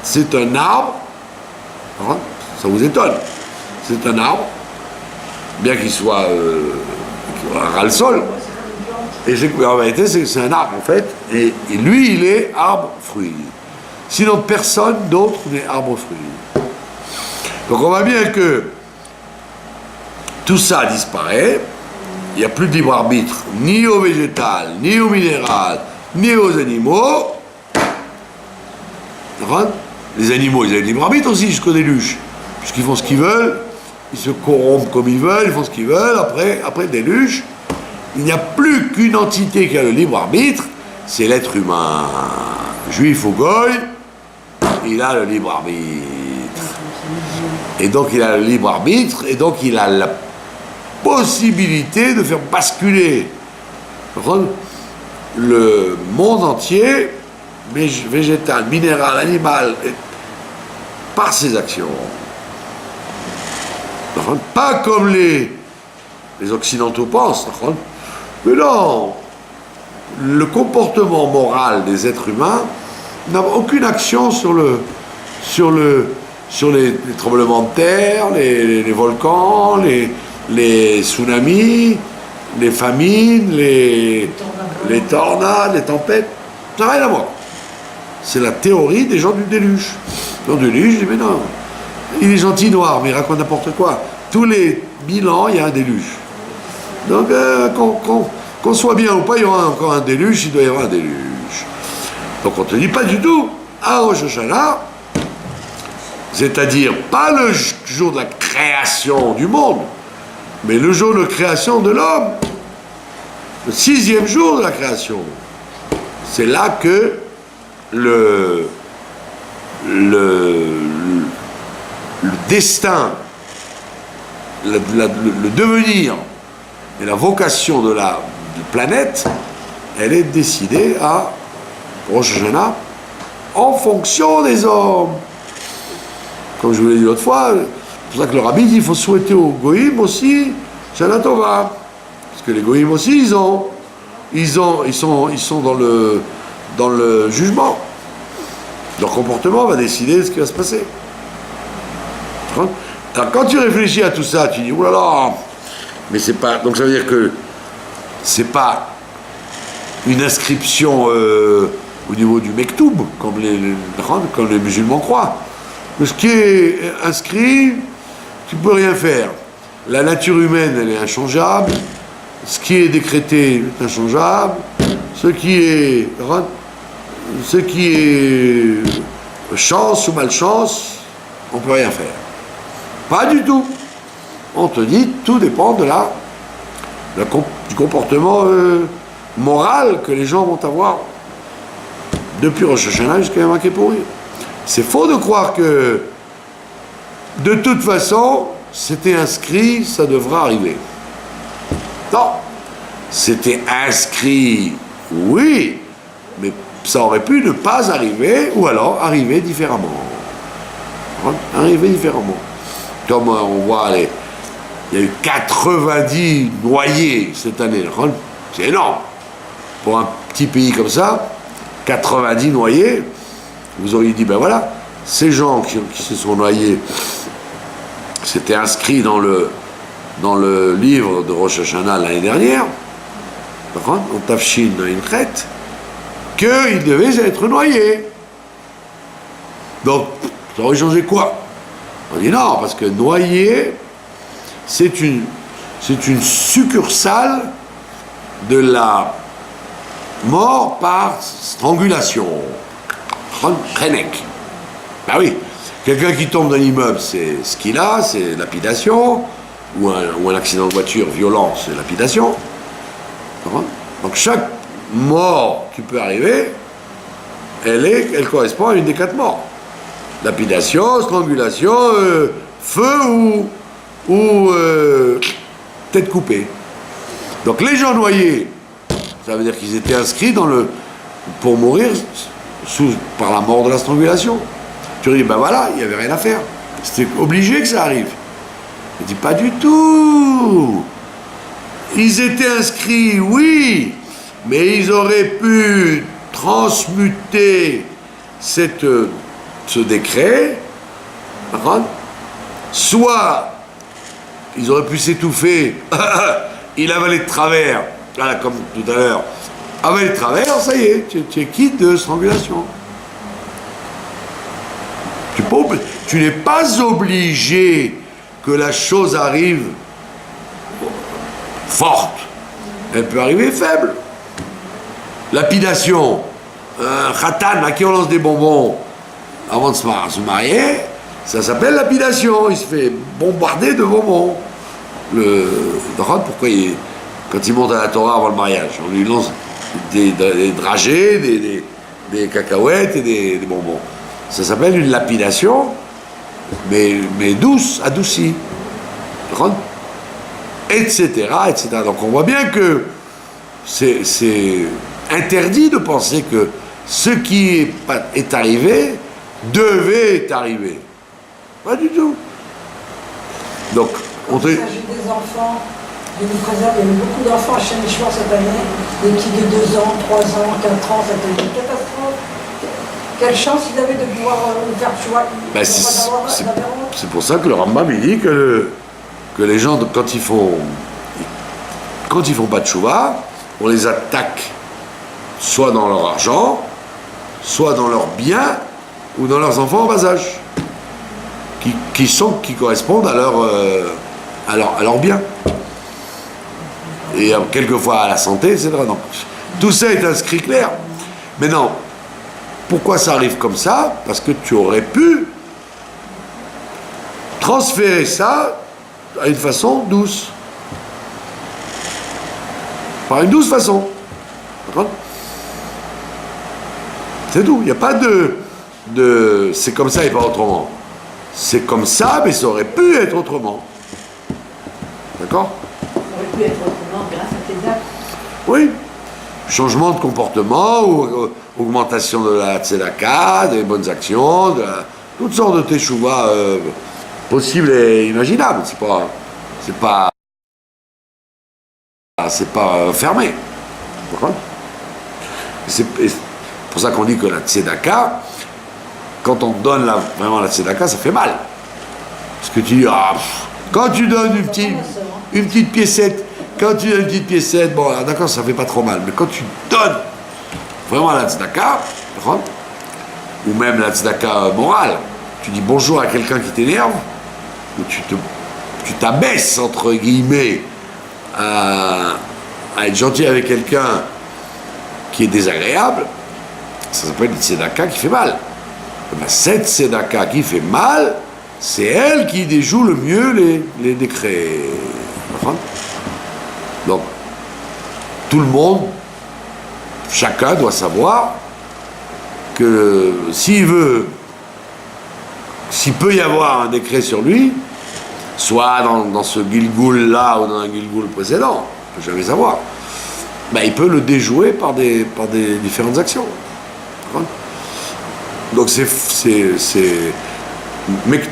[SPEAKER 1] c'est un arbre, hein, ça vous étonne, c'est un arbre, bien qu'il soit ras le sol, et en réalité c'est un arbre en fait, et lui il est arbre-fruit. Sinon personne d'autre n'est arbre-fruit. Donc on voit bien que tout ça disparaît, il n'y a plus de libre arbitre, ni au végétal, ni au minéral, ni aux animaux. Les animaux, ils ont le libre arbitre aussi jusqu'au déluge, puisqu'ils font ce qu'ils veulent, ils se corrompent comme ils veulent, ils font ce qu'ils veulent, après le déluge, il n'y a plus qu'une entité qui a le libre arbitre, c'est l'être humain. Juif ou goy, il a le libre arbitre. Et donc il a le libre arbitre, et donc il a la possibilité de faire basculer le monde entier, végétal, minéral, animal, par ses actions. Pas comme les Occidentaux pensent, mais non, le comportement moral des êtres humains n'a aucune action sur les tremblements de terre, les volcans, les tsunamis, les famines, les tornades, les tempêtes. Ça n'a rien à voir. C'est la théorie des gens du déluge. Dans le déluge, je dis, mais non, il est gentil noir, mais il raconte n'importe quoi. Tous les 1000 ans, il y a un déluge. Donc, qu'on soit bien ou pas, il y aura encore un déluge, il doit y avoir un déluge. Donc on ne te dit pas du tout, à Rosh Hashanah, c'est-à-dire pas le jour de la création du monde, mais le jour de création de l'homme, le 6e jour de la création. C'est là que le destin, le devenir et la vocation de la planète, elle est décidée à Rosh Hashanah en fonction des hommes. Comme je vous l'ai dit l'autre fois, c'est pour ça que le rabbi dit qu'il faut souhaiter aux goïms aussi Shana Tova. Parce que les goïms aussi, ils sont dans le jugement. Leur comportement va décider de ce qui va se passer. Alors, quand tu réfléchis à tout ça, tu dis, oh là là, mais c'est pas. Donc ça veut dire que c'est pas une inscription au niveau du Mektoub, comme les musulmans croient. Mais ce qui est inscrit, tu ne peux rien faire. La nature humaine, elle est inchangeable. Ce qui est décrété est inchangeable. Ce qui est chance ou malchance, on ne peut rien faire. Pas du tout. On te dit, tout dépend du comportement morale que les gens vont avoir depuis Rosh Hashanah jusqu'à Yom Kippur. C'est faux de croire que de toute façon, c'était inscrit, ça devra arriver. Non, c'était inscrit, oui, mais ça aurait pu ne pas arriver, ou alors arriver différemment. Arriver différemment. Comme on voit, il y a eu 90 noyés cette année. C'est énorme. Pour un petit pays comme ça, 90 noyés, vous auriez dit, ben voilà, ces gens qui se sont noyés, c'était inscrit dans le livre de Rosh Hashanah l'année dernière, en Tafshin Inchet, qu'ils devaient être noyés. Donc, ça aurait changé quoi? On dit non, parce que noyer, c'est une succursale de la mort par strangulation. Krenek. Ben oui, quelqu'un qui tombe d'un immeuble, c'est ce qu'il a, c'est lapidation, ou un accident de voiture violent, c'est lapidation. Donc chaque mort qui peut arriver, elle correspond à une des 4 morts. Lapidation, strangulation, feu ou tête coupée. Donc les gens noyés, ça veut dire qu'ils étaient inscrits pour mourir par la mort de la strangulation. Tu dis, ben voilà, il n'y avait rien à faire. C'était obligé que ça arrive. Il dit, pas du tout. Ils étaient inscrits, oui, mais ils auraient pu transmuter ce décret, soit ils auraient pu s'étouffer, il avalait de travers, voilà, comme tout à l'heure, avalait de travers, ça y est, tu es quitte de strangulation. Tu n'es pas obligé que la chose arrive forte, elle peut arriver faible. Lapidation, un khatan à qui on lance des bonbons avant de se marier, ça s'appelle lapidation, il se fait bombarder de bonbons. Pourquoi quand il monte à la Torah avant le mariage, on lui lance des dragées, des cacahuètes et des bonbons. Ça s'appelle une lapidation, mais douce, adoucie. Etc., etc. Donc on voit bien que c'est interdit de penser que ce qui est arrivé devait arriver. Pas du tout. Donc,
[SPEAKER 2] quand il s'agit des enfants, Dieu nous préserve, il y a eu beaucoup d'enfants à Chénichouar cette année, des petits de 2 ans, 3 ans, 4 ans, c'était une catastrophe. Quelle chance ils avaient de pouvoir le faire, tu vois.
[SPEAKER 1] C'est pour ça que le Rambam il dit que les gens, quand ils font pas de tchouva, on les attaque soit dans leur argent, soit dans leurs biens, ou dans leurs enfants en bas âge, qui correspondent à leurs biens. Et quelquefois à la santé, etc. Donc, tout ça est inscrit clair. Mais non, pourquoi ça arrive comme ça? Parce que tu aurais pu transférer ça à une façon douce. Par une douce façon. D'accord? C'est tout. Il n'y a pas de c'est comme ça et pas autrement. C'est comme ça, mais ça aurait pu être autrement. D'accord?
[SPEAKER 3] Ça aurait pu être autrement grâce à tes actes.
[SPEAKER 1] Oui. Changement de comportement ou augmentation de la tzedaka, des bonnes actions, toutes sortes de teshuva possibles et imaginables. C'est pas fermé. C'est pour ça qu'on dit que la tzedaka, quand on donne vraiment la tzedaka, ça fait mal. Parce que tu dis, quand tu donnes une petite piécette, bon, d'accord, ça fait pas trop mal. Mais quand tu donnes vraiment la tzedaka, ou même la tzedaka morale, tu dis bonjour à quelqu'un qui t'énerve, ou tu t'abaisses, entre guillemets, à être gentil avec quelqu'un qui est désagréable, ça s'appelle une tzedaka qui fait mal. Ben, cette tzedaka qui fait mal, c'est elle qui déjoue le mieux les décrets. Donc, tout le monde chacun doit savoir que s'il peut y avoir un décret sur lui, soit dans ce Gilgoul-là ou dans un Gilgoul précédent, on ne peut jamais savoir, ben, il peut le déjouer par des différentes actions. Donc c'est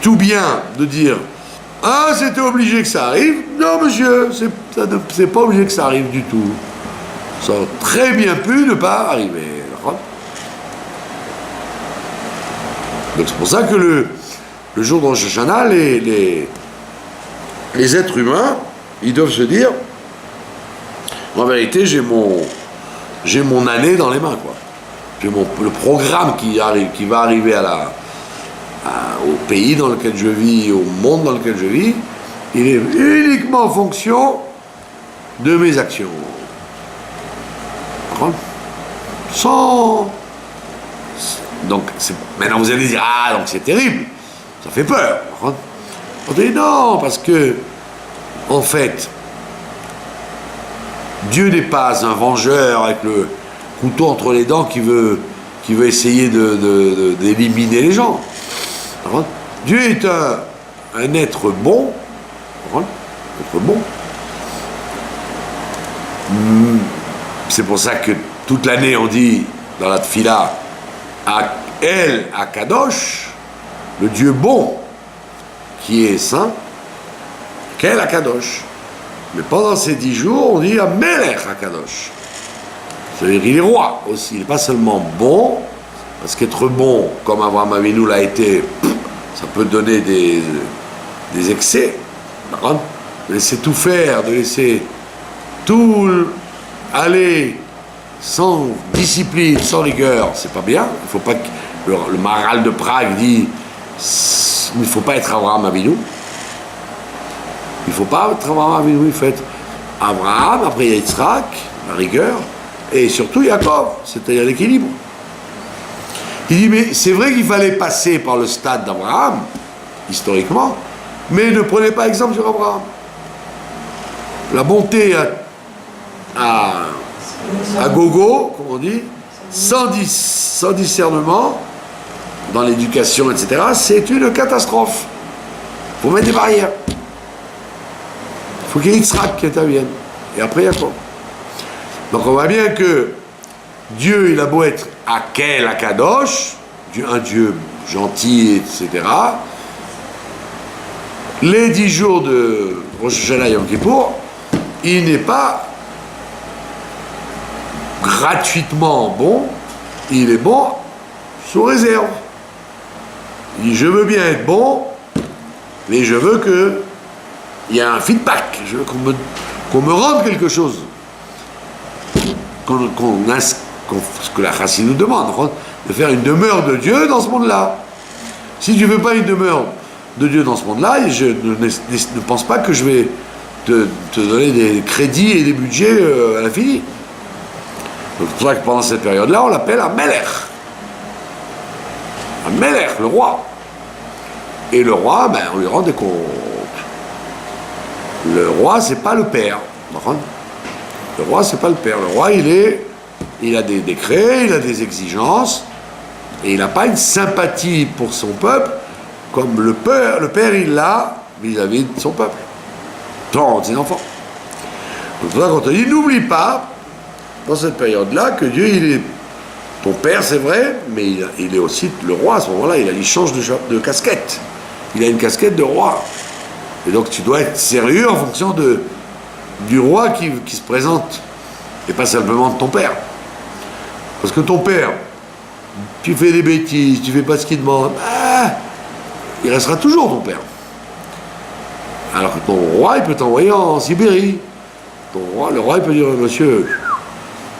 [SPEAKER 1] tout bien de dire « Ah, c'était obligé que ça arrive ». Non, monsieur, c'est pas obligé que ça arrive du tout. Ça aurait très bien pu ne pas arriver. Donc c'est pour ça que le jour de Rosh Hashanah, les êtres humains, ils doivent se dire en vérité, j'ai mon année dans les mains, quoi. J'ai le programme qui va arriver au pays dans lequel je vis, au monde dans lequel je vis, il est uniquement en fonction de mes actions. Donc, maintenant vous allez dire, ah, donc c'est terrible, ça fait peur. On dit non, parce que, en fait, Dieu n'est pas un vengeur avec le couteau entre les dents qui veut essayer d'éliminer les gens. Dieu est un être bon, C'est pour ça que toute l'année on dit dans la Tfila, à Kadosh, le Dieu bon, qui est saint, qu'El à Kadosh. Mais pendant ces 10 jours, on dit à Melech à Kadosh. C'est-à-dire qu'il est roi aussi. Il n'est pas seulement bon, parce qu'être bon, comme Abraham Avinu l'a été, ça peut donner des excès. De laisser tout faire, de laisser tout aller sans discipline, sans rigueur, c'est pas bien. Il faut pas que le Maharal de Prague dit il ne faut pas être Abraham Avinu. Il ne faut pas être Abraham Avinu, il faut être Abraham, après il y a Yitzhak, la rigueur, et surtout Yaakov, c'est-à-dire l'équilibre. Il dit, mais c'est vrai qu'il fallait passer par le stade d'Abraham, historiquement, mais ne prenez pas exemple sur Abraham. La bonté à gogo, comme on dit, sans discernement, dans l'éducation, etc., c'est une catastrophe. Il faut mettre des barrières. Il faut qu'il y ait Yitzhak qui intervienne. Et après, Yaakov. Donc on voit bien que Dieu, il a beau être Akel, Akadosh, un Dieu gentil, etc. Les 10 jours de Rosh Hashanah Yom Kippour, il n'est pas gratuitement bon, il est bon sous réserve. Il dit, je veux bien être bon, mais je veux qu'il y ait un feedback, je veux qu'on me rende quelque chose. Ce que la Chassidut nous demande, de faire une demeure de Dieu dans ce monde-là. Si tu ne veux pas une demeure de Dieu dans ce monde-là, je ne pense pas que je vais te donner des crédits et des budgets à l'infini. Donc c'est pour ça que pendant cette période-là, on l'appelle Amelech. Amelech, le roi. Et le roi, ben, on lui rend des comptes. Le roi, c'est pas le père. Le roi, c'est pas le père. Le roi, il a des décrets, il a des exigences, et il n'a pas une sympathie pour son peuple, comme le père, il l'a vis-à-vis de son peuple, de ses enfants. Donc, c'est pour ça qu'on te dit, n'oublie pas, dans cette période-là, que Dieu, il est ton père, c'est vrai, mais il est aussi le roi à ce moment-là. Il change de casquette. Il a une casquette de roi. Et donc, tu dois être sérieux en fonction du roi qui se présente, et pas simplement de ton père. Parce que ton père, tu fais des bêtises, tu fais pas ce qu'il demande, il restera toujours ton père. Alors que ton roi, il peut t'envoyer en Sibérie. Le roi, il peut dire, monsieur,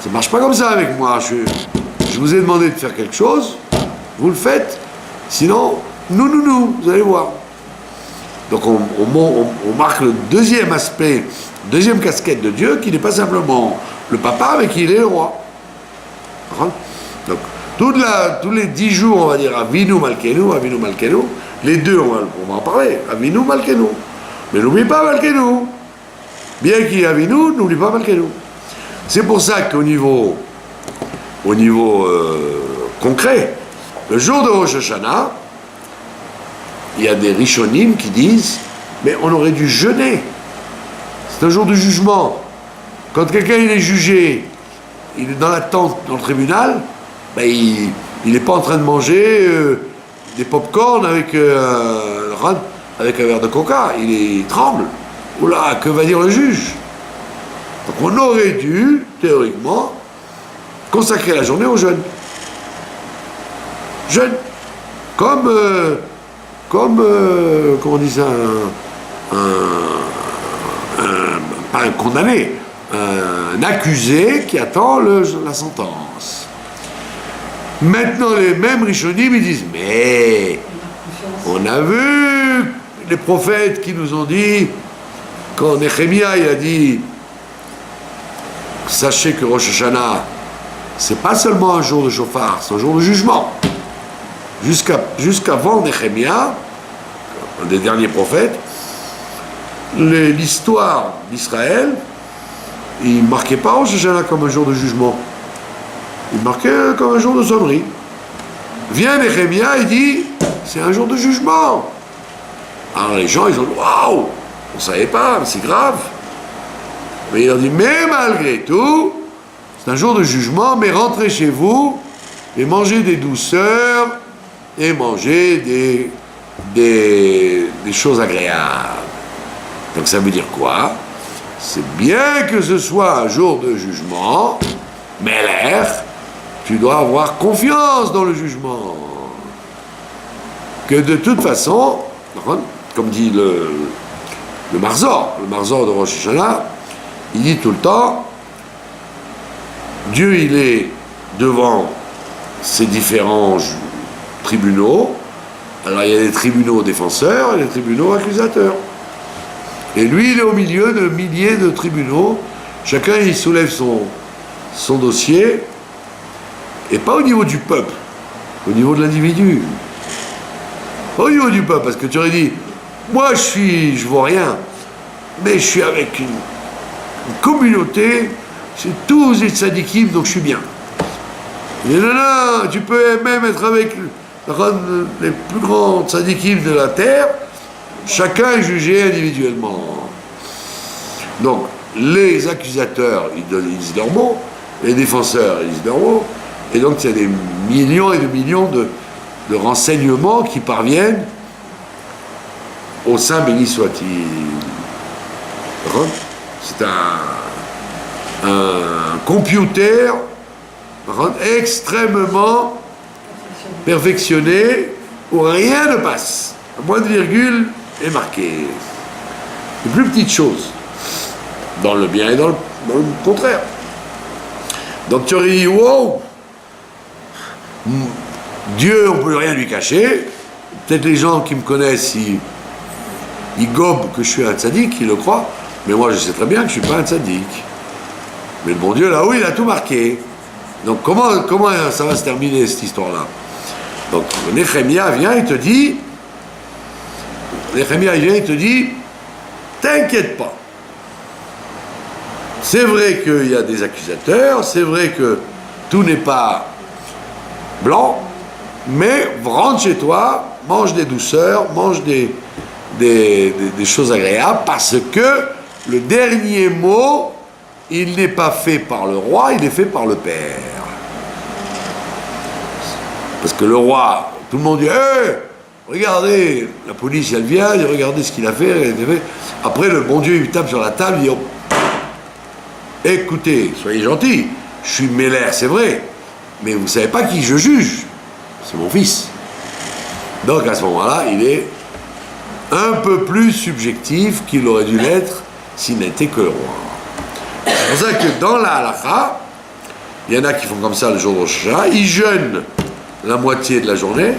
[SPEAKER 1] ça marche pas comme ça avec moi, je vous ai demandé de faire quelque chose, vous le faites, sinon, nous, vous allez voir. Donc on marque le deuxième aspect, deuxième casquette de Dieu, qui n'est pas simplement le papa, mais qui est le roi. Donc, tous les 10 jours, on va dire Avinu Malkenu, les deux, on va en parler, Avinu Malkenu. Mais n'oublie pas Malkenu. Bien qu'il y ait Avinu, n'oublie pas Malkenu. C'est pour ça qu'au niveau au niveau concret. Le jour de Rosh Hashanah, il y a des Rishonim qui disent mais on aurait dû jeûner. C'est un jour de jugement. Quand quelqu'un il est jugé, il est dans l'attente dans le tribunal, ben il n'est pas en train de manger des pop-corn avec un verre de coca. Il tremble. Oula, que va dire le juge? Donc on aurait dû, théoriquement, consacrer la journée au jeûne. Jeûne. Comme comment on dit ça, pas un condamné, un accusé qui attend la sentence. Maintenant, les mêmes Rishonim, ils disent, mais on a vu les prophètes qui nous ont dit, quand Néhémia il a dit, sachez que Rosh Hashanah, c'est pas seulement un jour de chauffard, c'est un jour de jugement. Jusqu'avant Néhémia, un des derniers prophètes, l'histoire d'Israël, il ne marquait pas Rosh Hashanah comme un jour de jugement. Il marquait comme un jour de sonnerie. Vient Néhémia et dit, c'est un jour de jugement. Alors les gens, ils ont dit, waouh, on ne savait pas, c'est grave. Mais il leur dit, mais malgré tout, c'est un jour de jugement, mais rentrez chez vous et mangez des douceurs et mangez des choses agréables. Donc ça veut dire quoi? C'est bien que ce soit un jour de jugement, mais tu dois avoir confiance dans le jugement. Que de toute façon, comme dit le Marzor de Rosh Hashanah, il dit tout le temps, Dieu il est devant ces différents tribunaux. Alors il y a des tribunaux défenseurs et des tribunaux accusateurs. Et lui il est au milieu de milliers de tribunaux. Chacun il soulève son dossier, et pas au niveau du peuple, au niveau de l'individu. Pas au niveau du peuple, parce que tu aurais dit, moi je vaux rien, mais je suis avec une communauté, c'est tous des tzadikim, donc je suis bien. Et non, tu peux même être avec les plus grands tzadikim de la terre, chacun est jugé individuellement. Donc, les accusateurs, ils disent leur mot, les défenseurs, ils disent leur mot, et donc il y a des millions et des millions de renseignements qui parviennent au Saint béni soit-il. C'est un computer extrêmement perfectionné où rien ne passe. La moindre virgule est marquée. Les plus petites choses, dans le bien et dans le contraire. Donc tu aurais dit, wow, Dieu, on ne peut rien lui cacher. Peut-être les gens qui me connaissent, ils gobent que je suis un tzaddik, ils le croient. Mais moi, je sais très bien que je ne suis pas un tzaddik. Mais le bon Dieu, là-haut, il a tout marqué. Donc, comment ça va se terminer, cette histoire-là? Donc, Néhémia vient, il te dit, t'inquiète pas. C'est vrai qu'il y a des accusateurs, c'est vrai que tout n'est pas blanc, mais rentre chez toi, mange des douceurs, mange des choses agréables, parce que le dernier mot, il n'est pas fait par le roi, il est fait par le Père. Parce que le roi, tout le monde dit, hey, regardez, la police elle vient, regardez ce qu'il a fait, Après le bon Dieu il tape sur la table, il dit, écoutez, soyez gentils, je suis Méler, c'est vrai, mais vous ne savez pas qui je juge, c'est mon fils. Donc à ce moment-là, il est un peu plus subjectif qu'il aurait dû l'être s'il n'était que le roi. C'est pour ça que dans la halakha, il y en a qui font comme ça le jour de Rosh Hashanah, ils jeûnent la moitié de la journée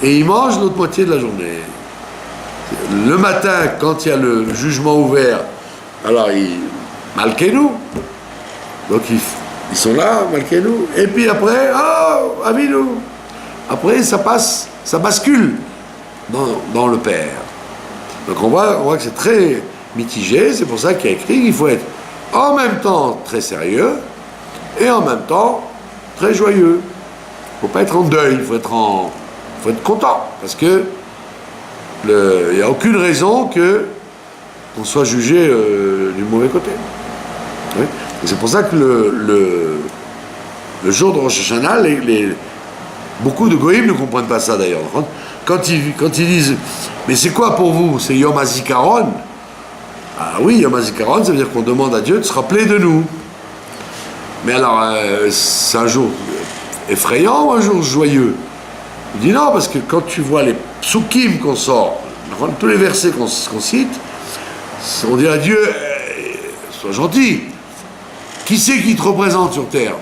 [SPEAKER 1] et ils mangent l'autre moitié de la journée. Le matin, quand il y a le jugement ouvert, alors ils Malkeinu. Donc ils sont là, Malkeinu. Et puis après, oh, Avinu. Après, ça bascule dans le Père. Donc on voit que c'est très mitigé. C'est pour ça qu'il y a écrit qu'il faut être en même temps très sérieux et en même temps très joyeux. Il ne faut pas être en deuil, il faut être content. Parce que il n'y a aucune raison qu'on soit jugé du mauvais côté. Oui. Et c'est pour ça que le jour de Rosh Hashanah, beaucoup de goïms ne comprennent pas ça d'ailleurs. Quand ils disent « Mais c'est quoi pour vous? C'est Yom HaZikaron ?» Ah oui, Yom HaZikaron, ça veut dire qu'on demande à Dieu de se rappeler de nous. Mais alors, c'est un jour effrayant ou un jour joyeux? Il dit non, parce que quand tu vois les psukim qu'on sort, tous les versets qu'on cite, on dit à Dieu, sois gentil. Qui c'est qui te représente sur terre?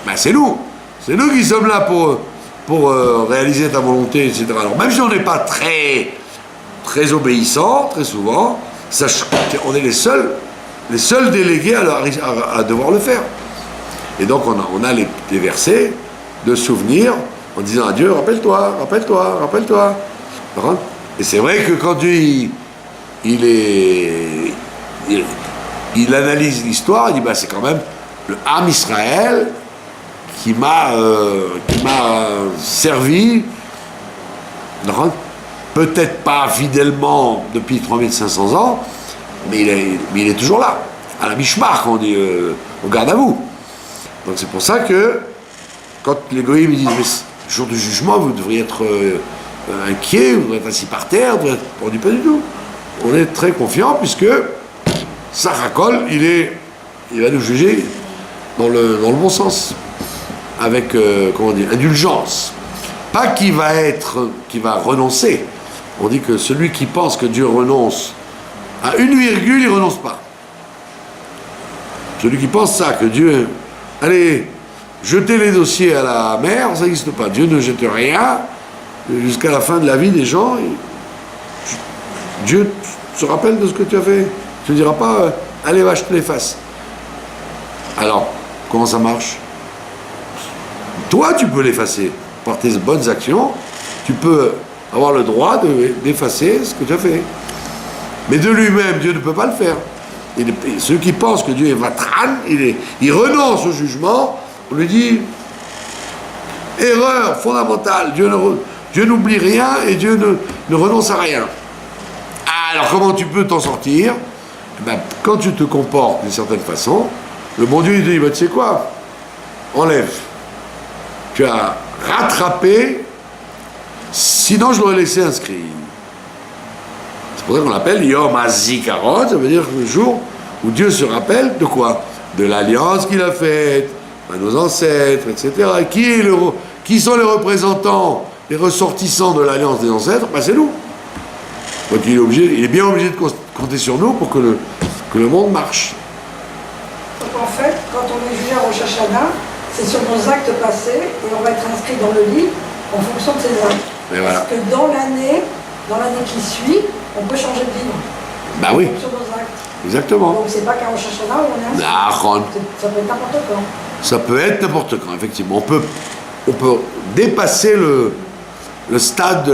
[SPEAKER 1] Ben c'est nous. C'est nous qui sommes là pour réaliser ta volonté, etc. Alors même si on n'est pas très obéissants, très souvent, on est les seuls délégués à devoir le faire. Et donc on a les versets de souvenirs en disant à Dieu, rappelle-toi. Et c'est vrai que quand Dieu il analyse l'histoire, il dit c'est quand même le Ham Israël qui m'a servi, peut-être pas fidèlement depuis 3500 ans, mais il est toujours là, à la Mishmar, on dit, au garde à vous. Donc c'est pour ça que quand les goïms disent mais jour du jugement vous devriez être inquiet, vous devriez être assis par terre, on ne dit pas du tout. On est très confiant puisque Sarrakol, il va nous juger dans le bon sens, avec indulgence. Pas qu'il va renoncer. On dit que celui qui pense que Dieu renonce à une virgule, il renonce pas. Celui qui pense ça, que Dieu, allez, jeter les dossiers à la mer, ça n'existe pas. Dieu ne jette rien jusqu'à la fin de la vie des gens. Dieu se rappelle de ce que tu as fait. Tu ne diras pas, allez, va, je te l'efface. Alors, comment ça marche? Toi, tu peux l'effacer. Par tes bonnes actions, tu peux avoir le droit d'effacer ce que tu as fait. Mais de lui-même, Dieu ne peut pas le faire. Et ceux qui pensent que Dieu est vatran, il renonce au jugement, on lui dit erreur fondamentale, Dieu n'oublie rien et Dieu ne renonce à rien. Alors comment tu peux t'en sortir? Quand tu te comportes d'une certaine façon, le bon Dieu il dit tu sais quoi? Enlève. Tu as rattrapé, sinon je l'aurais laissé inscrit. C'est pour ça qu'on l'appelle Yom HaZikaron, ça veut dire le jour où Dieu se rappelle de quoi? De l'alliance qu'il a faite à nos ancêtres, etc. Qui sont les représentants, les ressortissants de l'alliance des ancêtres? C'est nous. Donc il est bien obligé de compter sur nous pour que le monde marche.
[SPEAKER 2] En fait, quand on est jugé à Rosh Hashanah, c'est sur nos actes passés et on va être inscrit dans le livre en fonction de ces actes.
[SPEAKER 1] Et voilà.
[SPEAKER 2] Parce que dans l'année qui suit, on peut changer de livre.
[SPEAKER 1] Oui.
[SPEAKER 2] Sur nos actes.
[SPEAKER 1] Exactement.
[SPEAKER 2] Donc c'est pas qu'à Rosh Hashanah où on est inscrit. Ça peut être n'importe quand.
[SPEAKER 1] Ça peut être n'importe quand, effectivement. On peut dépasser le stade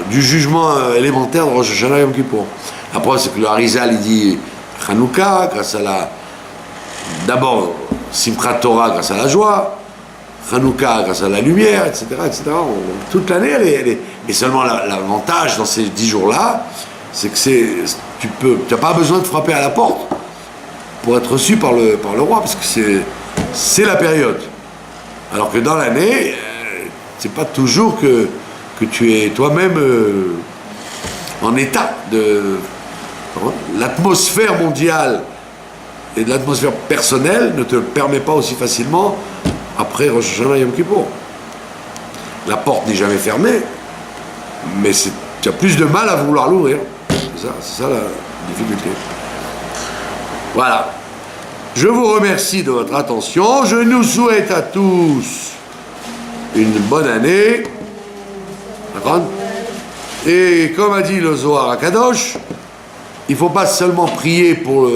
[SPEAKER 1] du jugement élémentaire de Rosh Hashanah Yom Kippour. Après, c'est que le Harizal, il dit Hanouka, grâce à d'abord, Simchat Torah, grâce à la joie, Hanouka, grâce à la lumière, etc. Toute l'année, elle est. Et seulement l'avantage dans ces 10 jours-là, c'est que tu n'as pas besoin de frapper à la porte pour être reçu par le roi, parce que c'est la période. Alors que dans l'année, c'est pas toujours que tu es toi-même en état de... L'atmosphère mondiale et l'atmosphère personnelle ne te le permet pas aussi facilement après Rosh Hashanah Yom Kippour. La porte n'est jamais fermée, mais tu as plus de mal à vouloir l'ouvrir. C'est ça la difficulté. Voilà. Je vous remercie de votre attention. Je nous souhaite à tous une bonne année. D'accord? Et comme a dit le Zohar HaKadosh, il ne faut pas seulement prier pour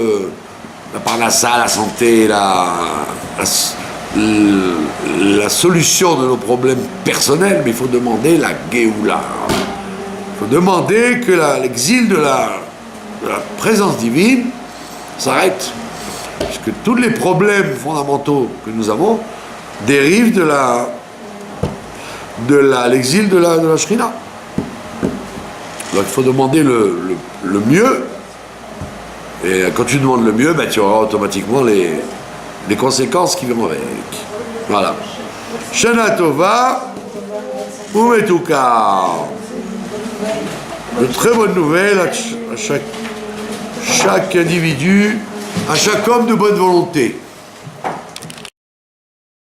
[SPEAKER 1] la parnassa, la santé, la solution de nos problèmes personnels, mais il faut demander la Géoula. Il faut demander que l'exil de la présence divine s'arrête. Puisque tous les problèmes fondamentaux que nous avons dérive de l'exil de la Shrina. Donc il faut demander le mieux. Et quand tu demandes le mieux, ben, tu auras automatiquement les conséquences qui vont avec. Voilà. Shana Tova, Umetuka. De très bonnes nouvelles à chaque individu, à chaque homme de bonne volonté.